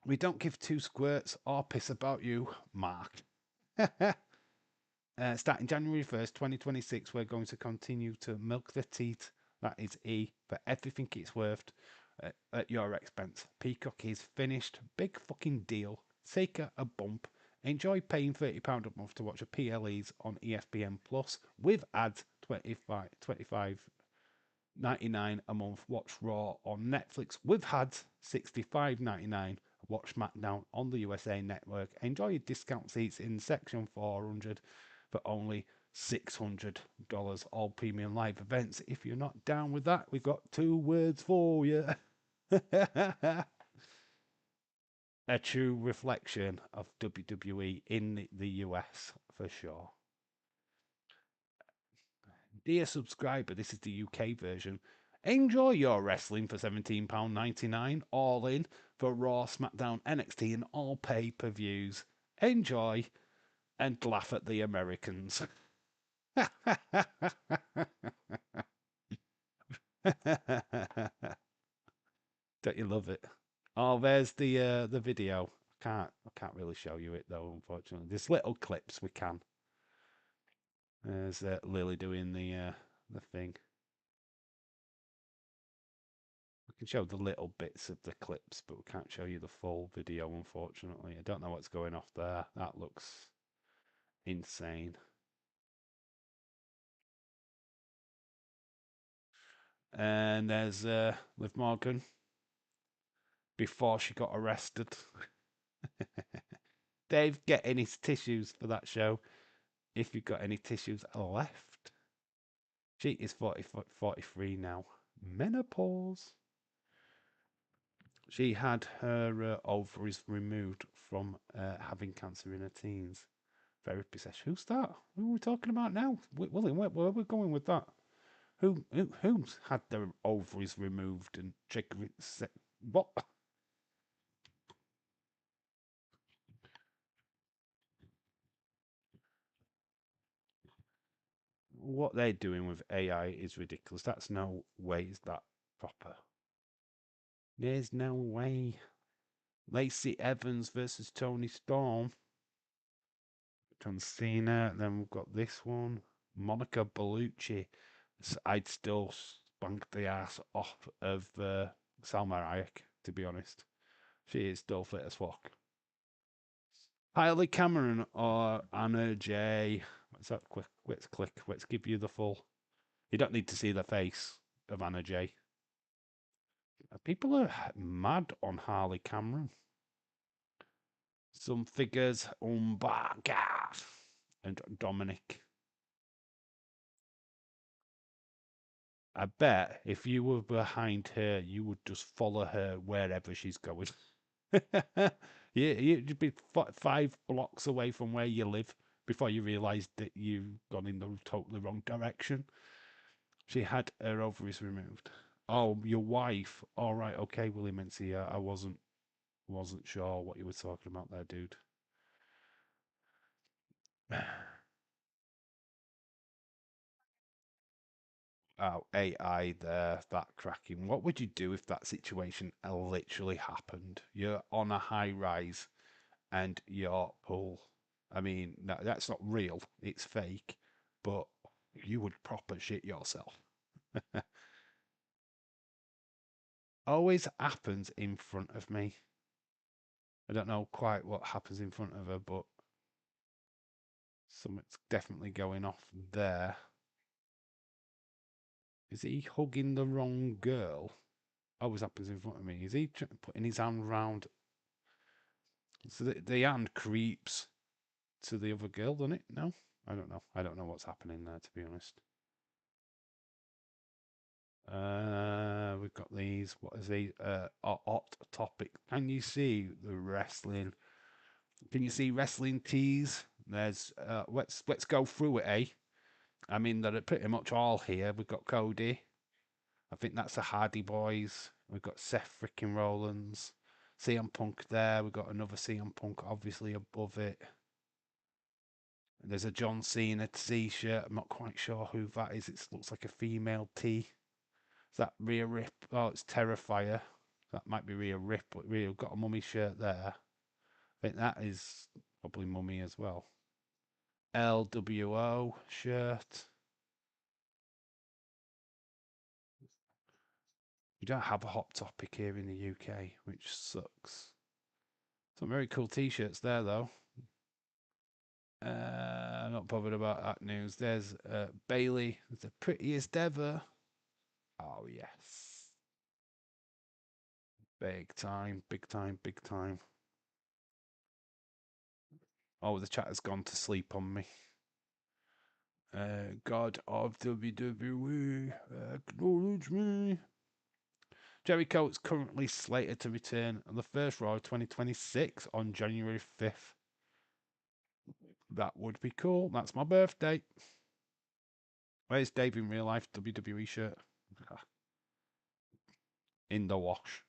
We don't give two squirts or piss about you, Mark. Starting January 1st, 2026, we're going to continue to milk the teat. That is E for everything it's worth at your expense. Peacock is finished. Big fucking deal. Take a bump. Enjoy paying £30 a month to watch a PLEs on ESPN Plus with ads. 25.99 a month. Watch Raw on Netflix with ads. 65.99. Watch SmackDown on the USA Network. Enjoy your discount seats in section 400 for only $600. All premium live events. If you're not down with that, we've got two words for you. A true reflection of WWE in the US for sure. Dear subscriber, this is the UK version. Enjoy your wrestling for £17.99 all in for Raw, SmackDown, NXT and all pay-per-views. Enjoy and laugh at the Americans. Don't you love it? Oh, there's the video. I can't really show you it though, unfortunately. There's little clips we can. There's Lily doing the thing. We can show the little bits of the clips, but we can't show you the full video, unfortunately. I don't know what's going off there. That looks insane. And there's Liv Morgan before she got arrested. Dave getting his tissues for that show. If you've got any tissues left. She is 43 now. Menopause. She had her ovaries removed from having cancer in her teens. Therapy session. Who's that? Who are we talking about now? William, where are we going with that? Who's had their ovaries removed and what? What they're doing with AI is ridiculous. That's no way is that proper. There's no way. Lacey Evans versus Tony Storm. John Cena. Then we've got this one. Monica Bellucci. I'd still spunk the ass off of Salma Hayek, to be honest. She is still fit as fuck. Kylie Cameron or Anna J. What's that? Quick, let's click. Let's give you the full. You don't need to see the face of Anna J. People are mad on Harley Cameron. Some figures, Umbaga and Dominic. I bet if you were behind her, you would just follow her wherever she's going. You'd be 5 blocks away from where you live before you realised that you've gone in the totally wrong direction. She had her ovaries removed. Oh, your wife. All right, okay, Willie Mencia. I wasn't sure what you were talking about there, dude. Oh, AI there, that cracking. What would you do if that situation literally happened? You're on a high rise and your pool. I mean, no, that's not real. It's fake, but you would proper shit yourself. Always happens in front of me. I don't know quite what happens in front of her, but something's definitely going off there. Is he hugging the wrong girl? Always happens in front of me. Is he putting his hand round? So the hand creeps to the other girl, doesn't it? No? I don't know. I don't know what's happening there, to be honest. We've got these. What is the hot topic? Can you see the wrestling? Can you see wrestling tees? There's let's go through it, eh? I mean, they're pretty much all here. We've got Cody. I think that's the Hardy Boys. We've got Seth freaking Rollins. CM Punk there. We've got another CM Punk obviously above it. There's a John Cena t-shirt. I'm not quite sure who that is. It looks like a female tee. Is that Rhea Rip? Oh, it's Terrifier. That might be Rhea Rip, but Rhea got a mummy shirt there. I think that is probably mummy as well. LWO shirt. We don't have a hot topic here in the UK, which sucks. Some very cool t-shirts there, though. I'm not bothered about that news. There's Bailey, the prettiest ever. Oh, yes. Big time, big time, big time. Oh, the chat has gone to sleep on me. God of WWE, acknowledge me. Jericho is currently slated to return on the first Raw of 2026 on January 5th. That would be cool. That's my birthday. Where's Dave in real life WWE shirt? In the wash.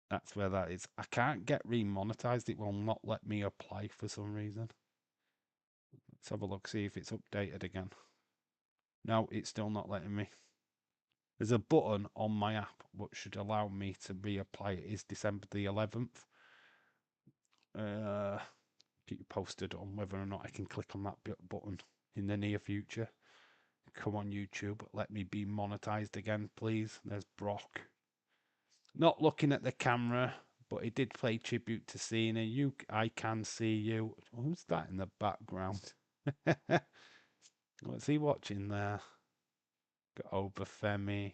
That's where that is. I can't get remonetized. It will not let me apply for some reason. Let's have a look, see if it's updated again. No, it's still not letting me. There's a button on my app which should allow me to reapply. It is December the 11th. Keep you posted on whether or not I can click on that button in the near future. Come on, YouTube. Let me be monetized again, please. There's Brock. Not looking at the camera, but he did play tribute to CENA. I can see you. Who's that in the background? What's he watching there? Got Obafemi.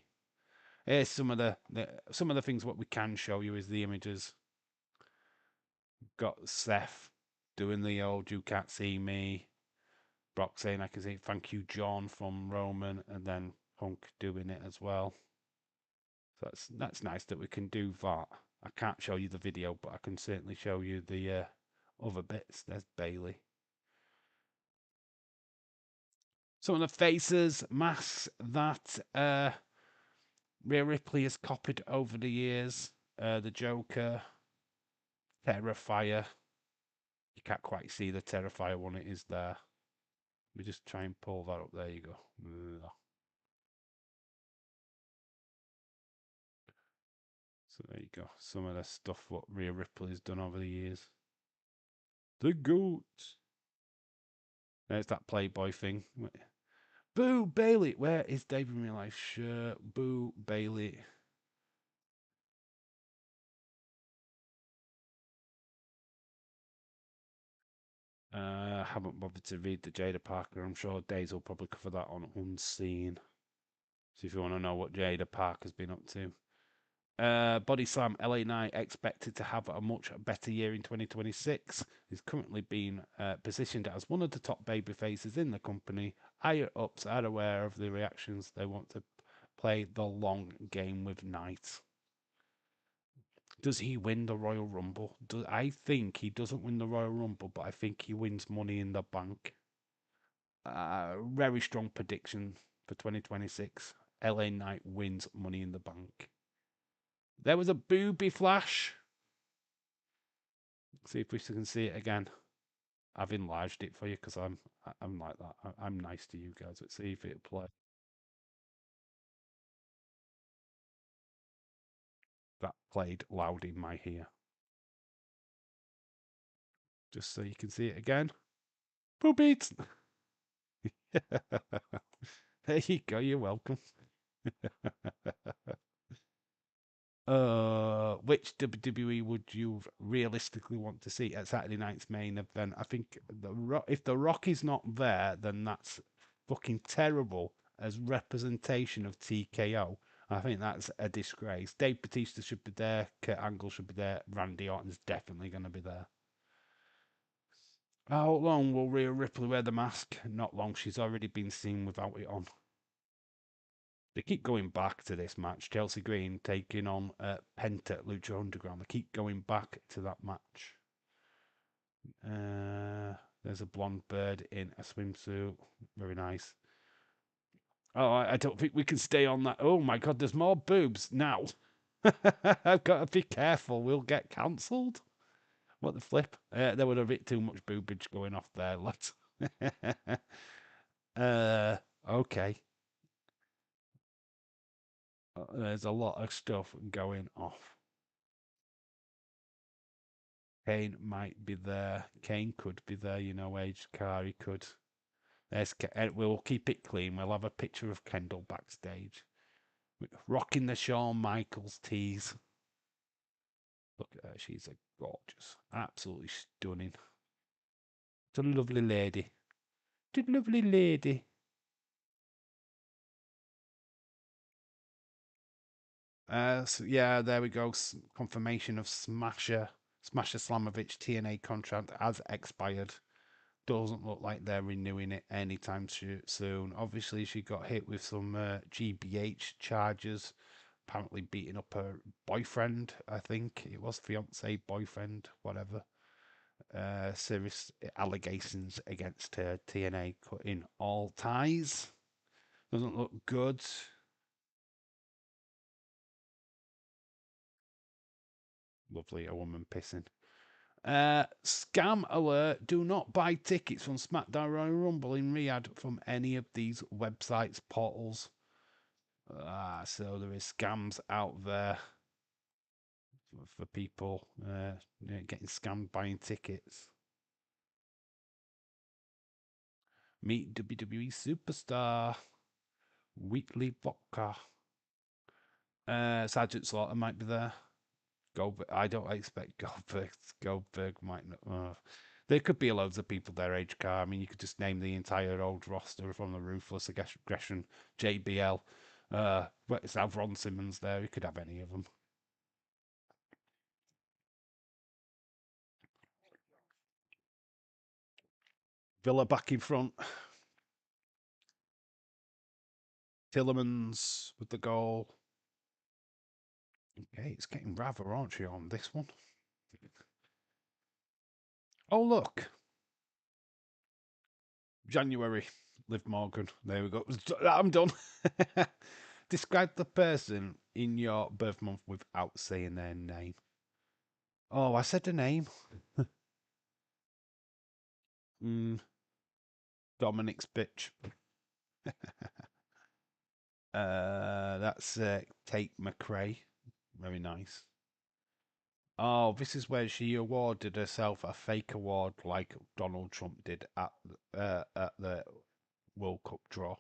Here's some of the things. What we can show you is the images. Got Seth doing the old "You Can't See Me." Brock saying "I can see." Thank you, John from Roman, and then Punk doing it as well. So that's nice that we can do that. I can't show you the video, but I can certainly show you the other bits. There's Bailey. Some of the faces, masks that Rhea Ripley has copied over the years. The Joker, Terrifier. You can't quite see the Terrifier one, it is there. We just try and pull that up. There you go. So there you go. Some of the stuff what Rhea Ripley has done over the years. The goat. There's that Playboy thing. Boo Bailey. Where is David in real life shirt? Boo Bailey. Haven't bothered to read the Jada Parker. I'm sure Days will probably cover that on Unseen. So if you want to know what Jada Parker's been up to. Body Slam LA Knight expected to have a much better year in 2026. He's currently being positioned as one of the top baby faces in the company. Higher ups are aware of the reactions. They want to play the long game with Knight. Does he win the Royal Rumble? I think he doesn't win the Royal Rumble, but I think he wins Money in the Bank. Very strong prediction for 2026. LA Knight wins Money in the Bank. There was a booby flash. See if we can see it again. I've enlarged it for you because I'm like that. I'm nice to you guys. Let's see if it plays. That played loud in my ear. Just so you can see it again. Boobies. There you go. You're welcome. Which WWE would you realistically want to see at Saturday night's main event? I think if the Rock is not there, then that's fucking terrible as representation of TKO. I think that's a disgrace. Dave Bautista should be there. Kurt Angle should be there. Randy Orton's definitely going to be there. How long will Rhea Ripley wear the mask? Not long. She's already been seen without it on. They keep going back to this match. Chelsea Green taking on Penta at Lucha Underground. They keep going back to that match. There's a blonde bird in a swimsuit. Very nice. Oh, I don't think we can stay on that. Oh my God, there's more boobs now. I've got to be careful. We'll get cancelled. What the flip? There was a bit too much boobage going off there, lads. Okay. There's a lot of stuff going off. Kane might be there. Kane could be there, you know, Age Car, he could. We'll keep it clean. We'll have a picture of Kendall backstage. Rocking the Shawn Michaels tease. Look at her. She's a gorgeous. Absolutely stunning. It's a lovely lady. It's a lovely lady. So yeah, there we go. Confirmation of Smasher Slamovich TNA contract has expired. Doesn't look like they're renewing it anytime soon. Obviously, she got hit with some GBH charges. Apparently, beating up her boyfriend. I think it was fiance, boyfriend, whatever. Serious allegations against her. TNA cutting all ties. Doesn't look good. Lovely, a woman pissing. Scam alert. Do not buy tickets from SmackDown Royal Rumble in Riyadh from any of these websites, portals. So there is scams out there for people getting scammed buying tickets. Meet WWE superstar Wheatley Vodka. Sergeant Slaughter might be there. Goldberg. I don't expect Goldberg. Goldberg might not. There could be loads of people there, Age Car. I mean, you could just name the entire old roster from the Ruthless Aggression, JBL. Let's have Ron Simmons there. You could have any of them. Villa back in front. Tillemans with the goal. Okay, it's getting rather raunchy on this one. Oh, look. January. Liv Morgan. There we go. I'm done. Describe the person in your birth month without saying their name. Oh, I said the name. Mm, Dominic's bitch. That's Tate McRae. Very nice. Oh, this is where she awarded herself a fake award like Donald Trump did at the World Cup draw.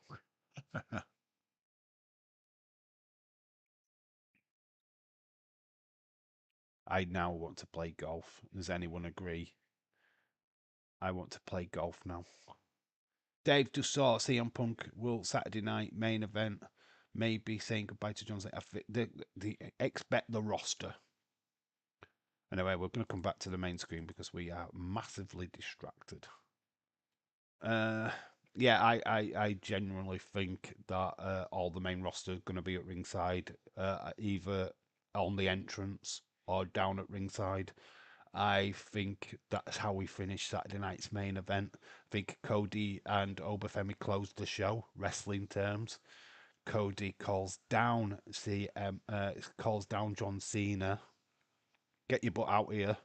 I now want to play golf. Does anyone agree? I want to play golf now. Dave just saw CM Punk will Saturday night main event. Maybe saying goodbye to John Cena. I think expect the roster. Anyway, we're going to come back to the main screen because we are massively distracted. Uh, yeah, I genuinely think that all the main roster are going to be at ringside, either on the entrance or down at ringside. I think that's how we finish Saturday night's main event. I think Cody and Obafemi closed the show, wrestling terms. Cody calls down John Cena. Get your butt out here.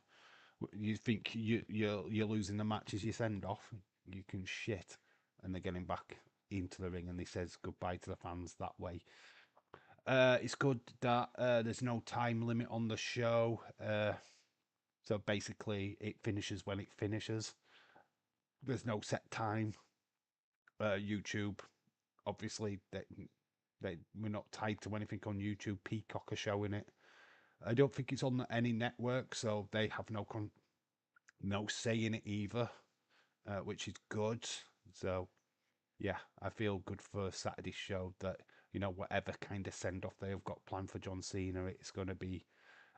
You think you're losing the match as you send off? You can shit. And they're getting back into the ring, and he says goodbye to the fans that way. It's good that there's no time limit on the show. So basically, it finishes when it finishes. There's no set time. YouTube, obviously, we're not tied to anything on YouTube. Peacock are showing it. I don't think it's on any network, so they have no say in it either, which is good. So yeah, I feel good for Saturday's show that whatever kind of send off they have got planned for John Cena, it's going to be.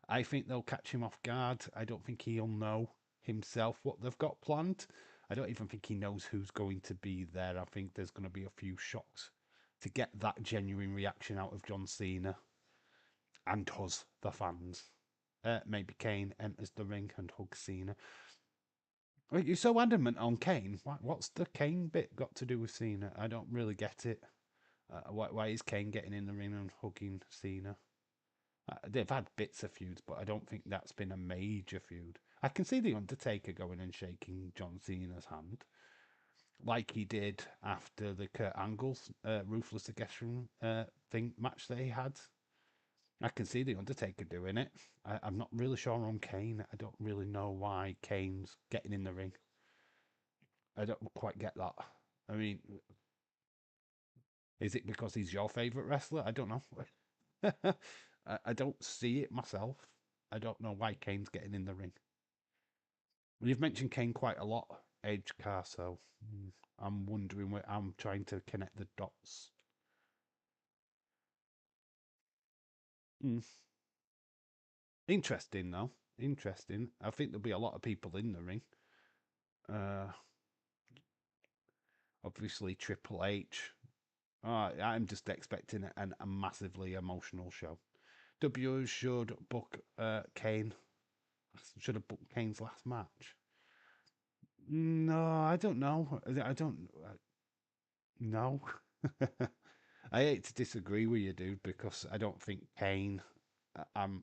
I think they'll catch him off guard. I don't think he'll know himself what they've got planned. I don't even think he knows who's going to be there. I think there's going to be a few shocks to get that genuine reaction out of John Cena and us, the fans. Maybe Kane enters the ring and hugs Cena. Wait, you're so adamant on Kane. What's the Kane bit got to do with Cena? I don't really get it. Why is Kane getting in the ring and hugging Cena? They've had bits of feuds, but I don't think that's been a major feud. I can see The Undertaker going and shaking John Cena's hand, like he did after the Kurt Angle's Ruthless Aggression thing match that he had. I can see The Undertaker doing it. I'm not really sure on Kane. I don't really know why Kane's getting in the ring. I don't quite get that. I mean, is it because he's your favourite wrestler? I don't know. I don't see it myself. I don't know why Kane's getting in the ring. You've mentioned Kane quite a lot, Edge Car, so I'm wondering where I'm trying to connect the dots. Mm. Interesting, though. Interesting. I think there'll be a lot of people in the ring. Uh, obviously, Triple H. I'm just expecting a massively emotional show. W should book Kane. Should have booked Kane's last match. No, I don't know. I don't. No. I hate to disagree with you, dude, because I don't think Kane. I'm.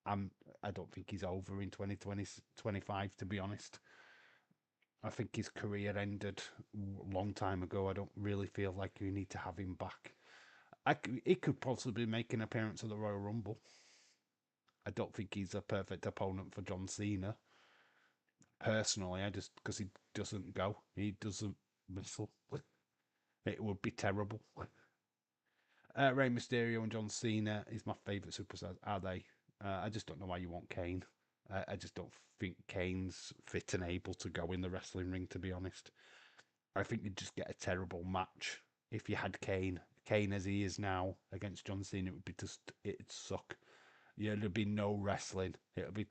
I'm. I don't think he's over in 2025. To be honest, I think his career ended a long time ago. I don't really feel like you need to have him back. He could possibly make an appearance at the Royal Rumble. I don't think he's a perfect opponent for John Cena. Personally, I just because he doesn't go, he doesn't wrestle. It would be terrible. Rey Mysterio and John Cena is my favourite superstars. Are they? I just don't know why you want Kane. I just don't think Kane's fit and able to go in the wrestling ring. To be honest, I think you'd just get a terrible match if you had Kane as he is now against John Cena. It would be it'd suck. Yeah, there'd be no wrestling. It'll be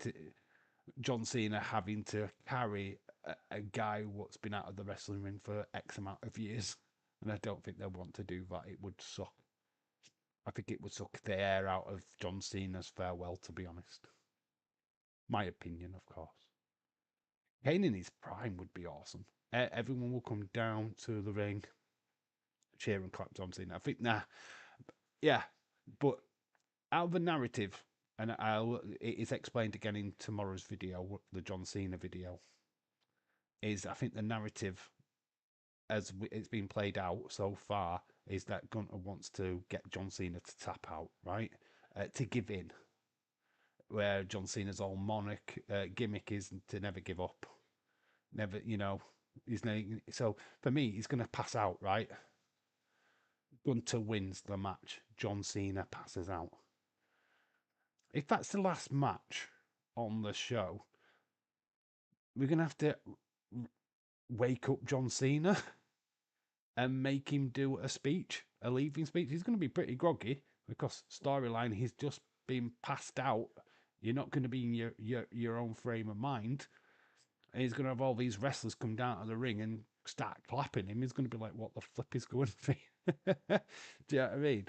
John Cena having to carry a guy what's been out of the wrestling ring for X amount of years, and I don't think they'll want to do that. It would suck. I think it would suck the air out of John Cena's farewell, to be honest. My opinion, of course. Kane in his prime would be awesome. Everyone will come down to the ring, cheer and clap John Cena. I think, yeah, but out of the narrative, and it is explained again in tomorrow's video, the John Cena video, is I think the narrative as it's been played out so far is that Gunter wants to get John Cena to tap out, right? To give in. Where John Cena's whole monarch gimmick is to never give up. Never, so for me, he's going to pass out, right? Gunter wins the match. John Cena passes out. If that's the last match on the show, we're going to have to wake up John Cena and make him do a speech, a leaving speech. He's going to be pretty groggy because storyline, he's just been passed out. You're not going to be in your own frame of mind. And he's going to have all these wrestlers come down to the ring and start clapping him. He's going to be like, what the flip is going on? Do you know what I mean?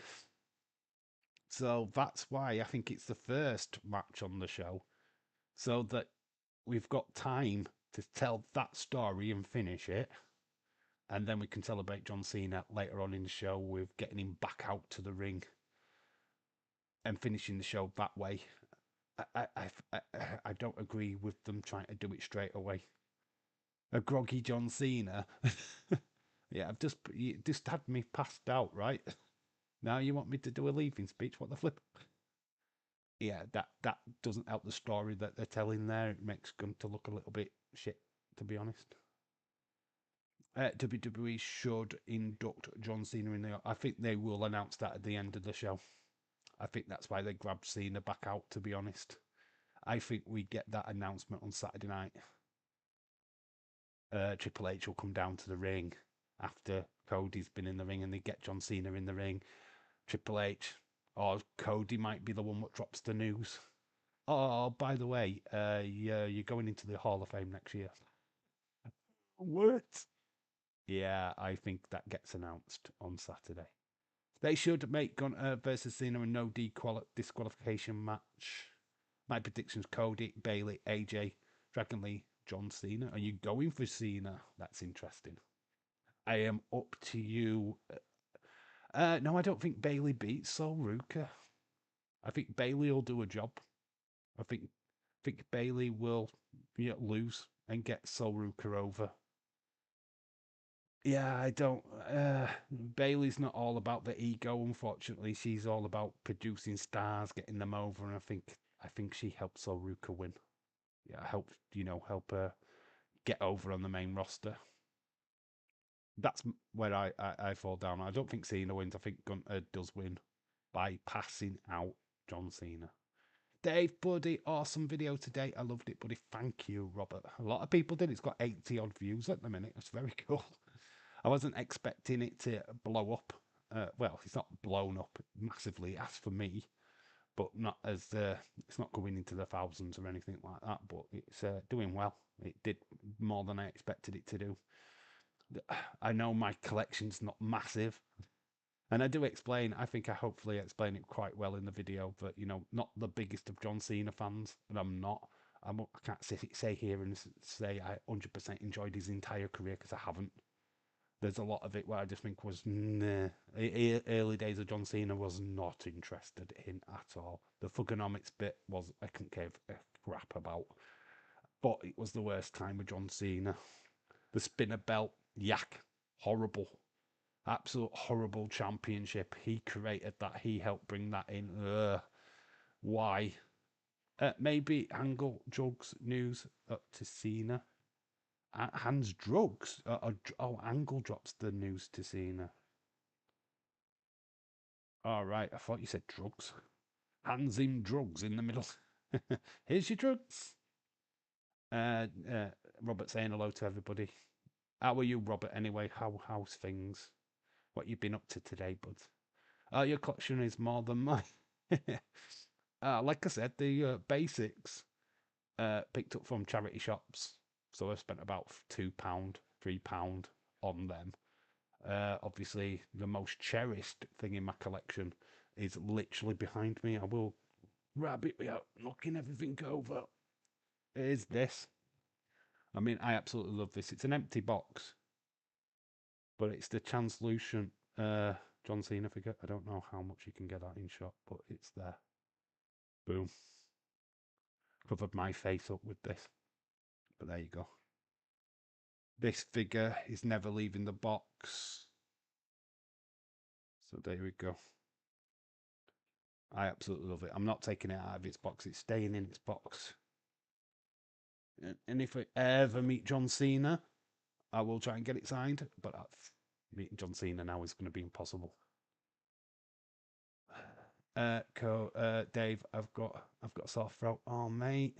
So that's why I think it's the first match on the show, so that we've got time to tell that story and finish it. And then we can celebrate John Cena later on in the show with getting him back out to the ring and finishing the show that way. I don't agree with them trying to do it straight away. A groggy John Cena. Yeah, you just had me passed out, right? Now you want me to do a leaving speech? What the flip? Yeah, that doesn't help the story that they're telling there. It makes Gunter look a little bit shit, to be honest. WWE should induct John Cena in the. I think they will announce that at the end of the show. I think that's why they grabbed Cena back out, to be honest. I think we get that announcement on Saturday night. Triple H will come down to the ring after Cody's been in the ring and they get John Cena in the ring. Triple H or Cody might be the one that drops the news. Oh, by the way, you're going into the Hall of Fame next year. What? Yeah, I think that gets announced on Saturday. They should make Gunter versus Cena a no disqualification match. My predictions: Cody, Bailey, AJ, Dragon Lee, John Cena. Are you going for Cena? That's interesting. I am up to you. No, I don't think Bailey beats Sol Ruka. I think Bailey will do a job. I think Bailey will lose and get Sol Ruka over. Yeah, I don't. Bailey's not all about the ego. Unfortunately, she's all about producing stars, getting them over, and I think she helps Sol Ruka win. Yeah, help her get over on the main roster. That's where I fall down. I don't think Cena wins. I think Gunter does win by passing out John Cena. Dave, buddy, awesome video today. I loved it, buddy. Thank you, Robert. A lot of people did. It's got 80 odd views at the minute. It's very cool. I wasn't expecting it to blow up. Well, it's not blown up massively as for me, but not as it's not going into the thousands or anything like that. But it's doing well. It did more than I expected it to do. I know my collection's not massive, and I do explain. I think I hopefully explain it quite well in the video. That not the biggest of John Cena fans, and I'm not. I can't say here and say I 100% enjoyed his entire career because I haven't. There's a lot of it where I just think was nah. Early days of John Cena was not interested in at all. The Thugonomics bit was I couldn't give a crap about. But it was the worst time with John Cena. The spinner belt, yak, horrible. Absolute horrible championship. He created that. He helped bring that in. Why? Maybe Angle Drugs news up to Cena. Hans Drugs. Angle drops the news to Cena. All right, I thought you said drugs. Hands in drugs in the middle. Here's your drugs. Robert saying hello to everybody. How are you, Robert? Anyway, how's things? What you been up to today, bud? Your collection is more than mine. Like I said, the basics picked up from charity shops. So I spent about £2, £3 on them. Obviously, the most cherished thing in my collection is literally behind me. I will grab it without knocking everything over. It is this. I mean, I absolutely love this. It's an empty box, but it's the translucent John Cena figure. I don't know how much you can get that in shot, but it's there. Boom. Covered my face up with this. But there you go. This figure is never leaving the box. So there we go. I absolutely love it. I'm not taking it out of its box. It's staying in its box. And if I ever meet John Cena, I will try and get it signed. But meeting John Cena now is going to be impossible. Dave, I've got a sore throat. Oh, mate,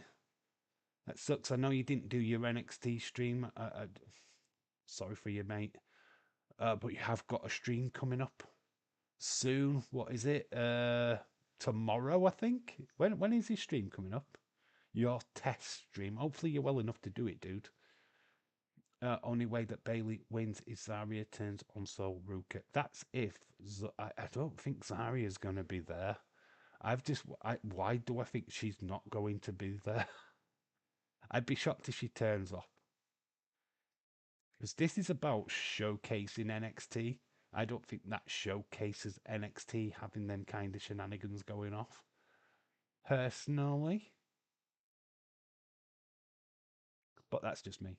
that sucks. I know you didn't do your NXT stream. Sorry for you, mate. But you have got a stream coming up soon. What is it? Tomorrow, I think. When is this stream coming up? Your test stream. Hopefully you're well enough to do it, dude. Only way that Bailey wins is Zarya turns on Sol Ruka. That's if I don't think Zarya's going to be there. Why do I think she's not going to be there? I'd be shocked if she turns off. Because this is about showcasing NXT. I don't think that showcases NXT having them kind of shenanigans going off. Personally. But that's just me.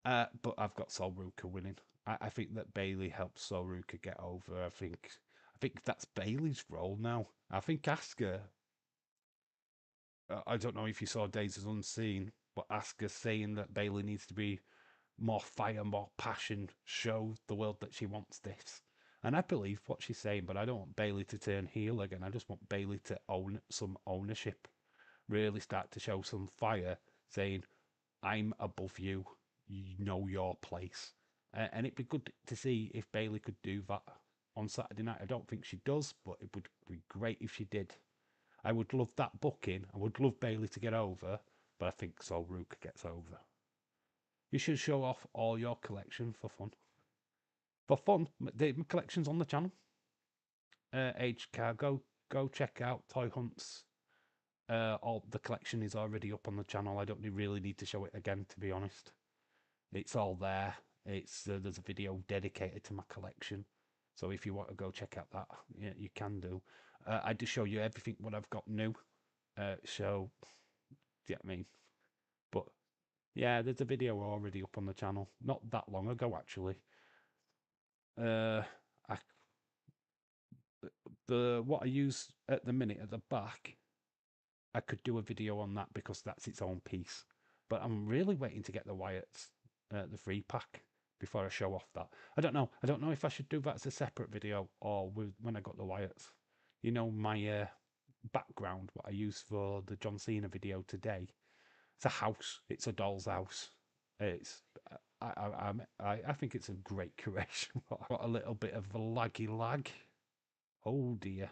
But I've got Sol Ruka winning. I think that Bailey helps Sol Ruka get over. I think that's Bailey's role now. I think Asuka. I don't know if you saw Days as Unseen, but Asuka saying that Bailey needs to be more fire, more passion, show the world that she wants this. And I believe what she's saying, but I don't want Bailey to turn heel again. I just want Bailey to own some ownership, really start to show some fire, saying, I'm above you, you know your place. And it'd be good to see if Bailey could do that on Saturday night. I don't think she does, but it would be great if she did. I would love that booking. I would love Bailey to get over, but I think Sol Ruka gets over. You should show off all your collection for fun. For fun, my collection's on the channel. Age Car, go check out Toy Hunts. All the collection is already up on the channel. I don't really need to show it again, to be honest. It's all there. It's there's a video dedicated to my collection. So if you want to go check out that, yeah, you can do. I just show you everything what I've got new. So, yeah, I mean, but yeah, there's a video already up on the channel. Not that long ago, actually. What I use at the minute at the back, I could do a video on that because that's its own piece. But I'm really waiting to get the Wyatts, the free pack, before I show off that. I don't know. I don't know if I should do that as a separate video or when I got the Wyatts. You know, my background, what I used for the John Cena video today. It's a house. It's a doll's house. It's I think it's a great creation. Got a little bit of a laggy lag. Oh dear.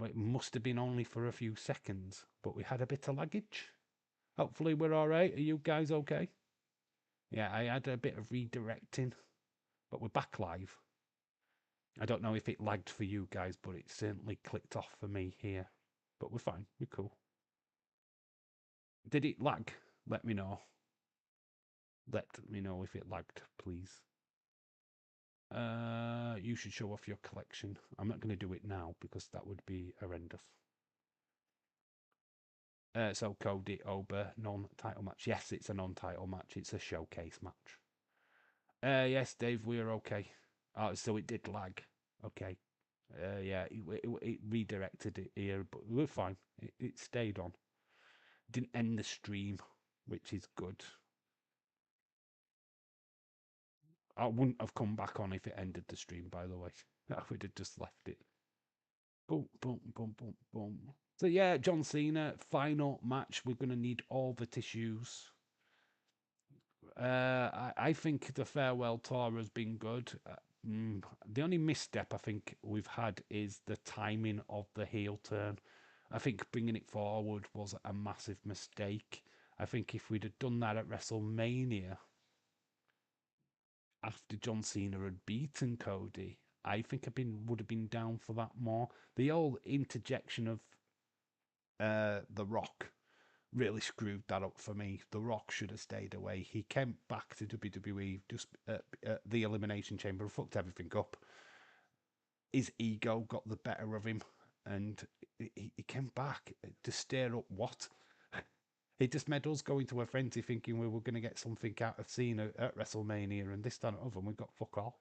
It must have been only for a few seconds, but we had a bit of luggage. Hopefully we're all right. Are you guys okay? Yeah, I had a bit of redirecting, but we're back live. I don't know if it lagged for you guys, but it certainly clicked off for me here. But we're fine. We're cool. Did it lag? Let me know. Let me know if it lagged, please. You should show off your collection. I'm not going to do it now because that would be horrendous. So Cody Ober non-title match. Yes, it's a non-title match. It's a showcase match. Yes, Dave, we're okay. Oh, so it did lag. Okay. Yeah, it redirected it here, but we're fine. It stayed on. Didn't end the stream, which is good. I wouldn't have come back on if it ended the stream, by the way. I would have just left it. Boom, boom, boom, boom, boom. So yeah, John Cena, final match. We're going to need all the tissues. I think the farewell tour has been good. The only misstep I think we've had is the timing of the heel turn. I think bringing it forward was a massive mistake. I think if we'd have done that at WrestleMania, after John Cena had beaten Cody, I think would have been down for that more. The old interjection of The Rock really screwed that up for me. The Rock should have stayed away. He came back to WWE just the Elimination Chamber and fucked everything up. His ego got the better of him, and he came back to stir up what? He just made us go into a frenzy thinking we were going to get something out of CENA at WrestleMania and this, that, and other, and we got fuck all.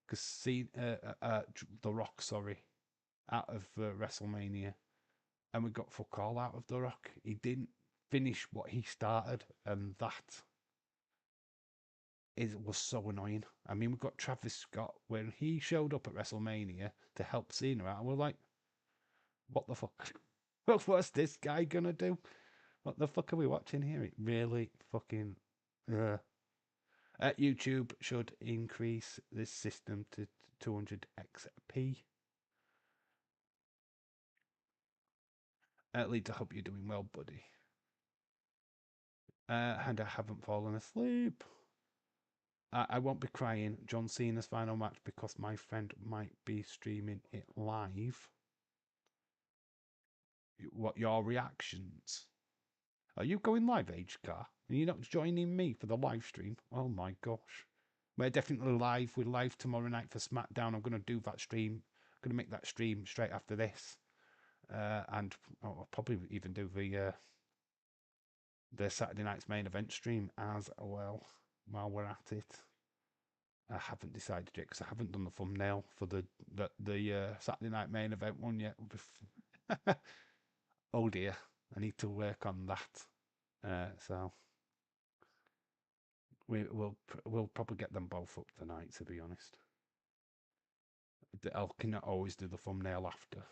Because The Rock, sorry, out of WrestleMania, and we got fuck all out of The Rock. He didn't finish what he started, and that was so annoying. I mean, we got Travis Scott when he showed up at WrestleMania to help Cena out, and we're like, what the fuck? What's this guy gonna do? What the fuck are we watching here? It really fucking. YouTube should increase this system to 200 XP. Leeds, I hope you're doing well, buddy. And I haven't fallen asleep. I won't be crying John Cena's final match because my friend might be streaming it live. What your reactions? Are you going live, H-Car? Are you not joining me for the live stream? Oh my gosh. We're definitely live. We're live tomorrow night for SmackDown. I'm going to do that stream. I'm going to make that stream straight after this. And I'll probably even do the Saturday night's main event stream as well while we're at it. I haven't decided yet because I haven't done the thumbnail for the Saturday night main event one yet. Oh dear, I need to work on that. So we'll probably get them both up tonight. To be honest, I can always do the thumbnail after.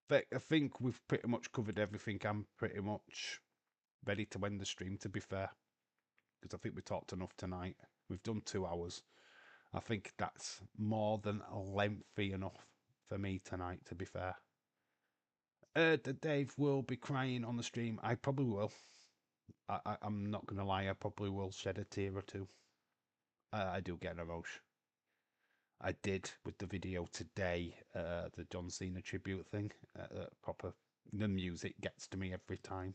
But I think we've pretty much covered everything. I'm pretty much ready to end the stream, to be fair, because I think we talked enough tonight. We've done 2 hours. I think that's more than lengthy enough for me tonight, to be fair. Dave will be crying on the stream. I probably will. I'm not going to lie, I probably will shed a tear or two. I do get an emotion. I did with the video today, the John Cena tribute thing. Proper, the music gets to me every time.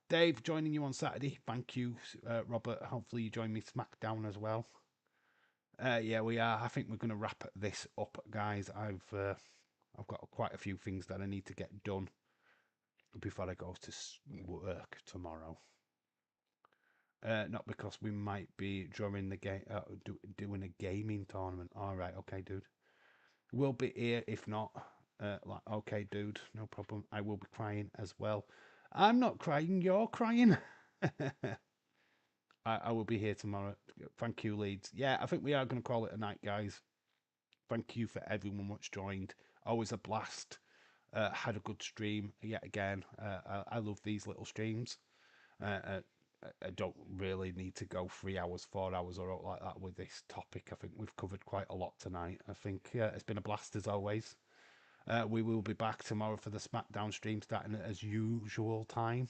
Dave, joining you on Saturday. Thank you, Robert. Hopefully you join me SmackDown as well. Yeah, we are. I think we're going to wrap this up, guys. I've got quite a few things that I need to get done before I go to work tomorrow. Not because we might be during the game, doing a gaming tournament. All right, okay, dude. We'll be here if not. Okay, dude, no problem. I will be crying as well. I'm not crying. You're crying. I will be here tomorrow. Thank you, Leeds. Yeah, I think we are going to call it a night, guys. Thank you for everyone that's joined. Always a blast. Had a good stream yet again. I love these little streams. I don't really need to go 3 hours, 4 hours, or like that with this topic. I think we've covered quite a lot tonight. I think it's been a blast as always. We will be back tomorrow for the SmackDown stream, starting as usual time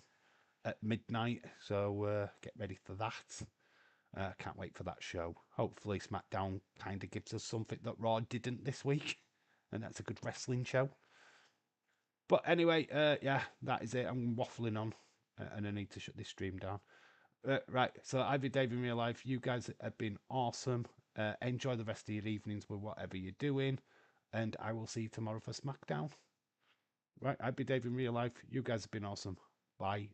at midnight. So get ready for that. Can't wait for that show. Hopefully SmackDown kind of gives us something that Raw didn't this week, and that's a good wrestling show. But anyway, yeah, that is it. I'm waffling on, and I need to shut this stream down. Right, so I've been Dave in real life. You guys have been awesome. Enjoy the rest of your evenings with whatever you're doing, and I will see you tomorrow for SmackDown. Right, I've been Dave in real life. You guys have been awesome. Bye.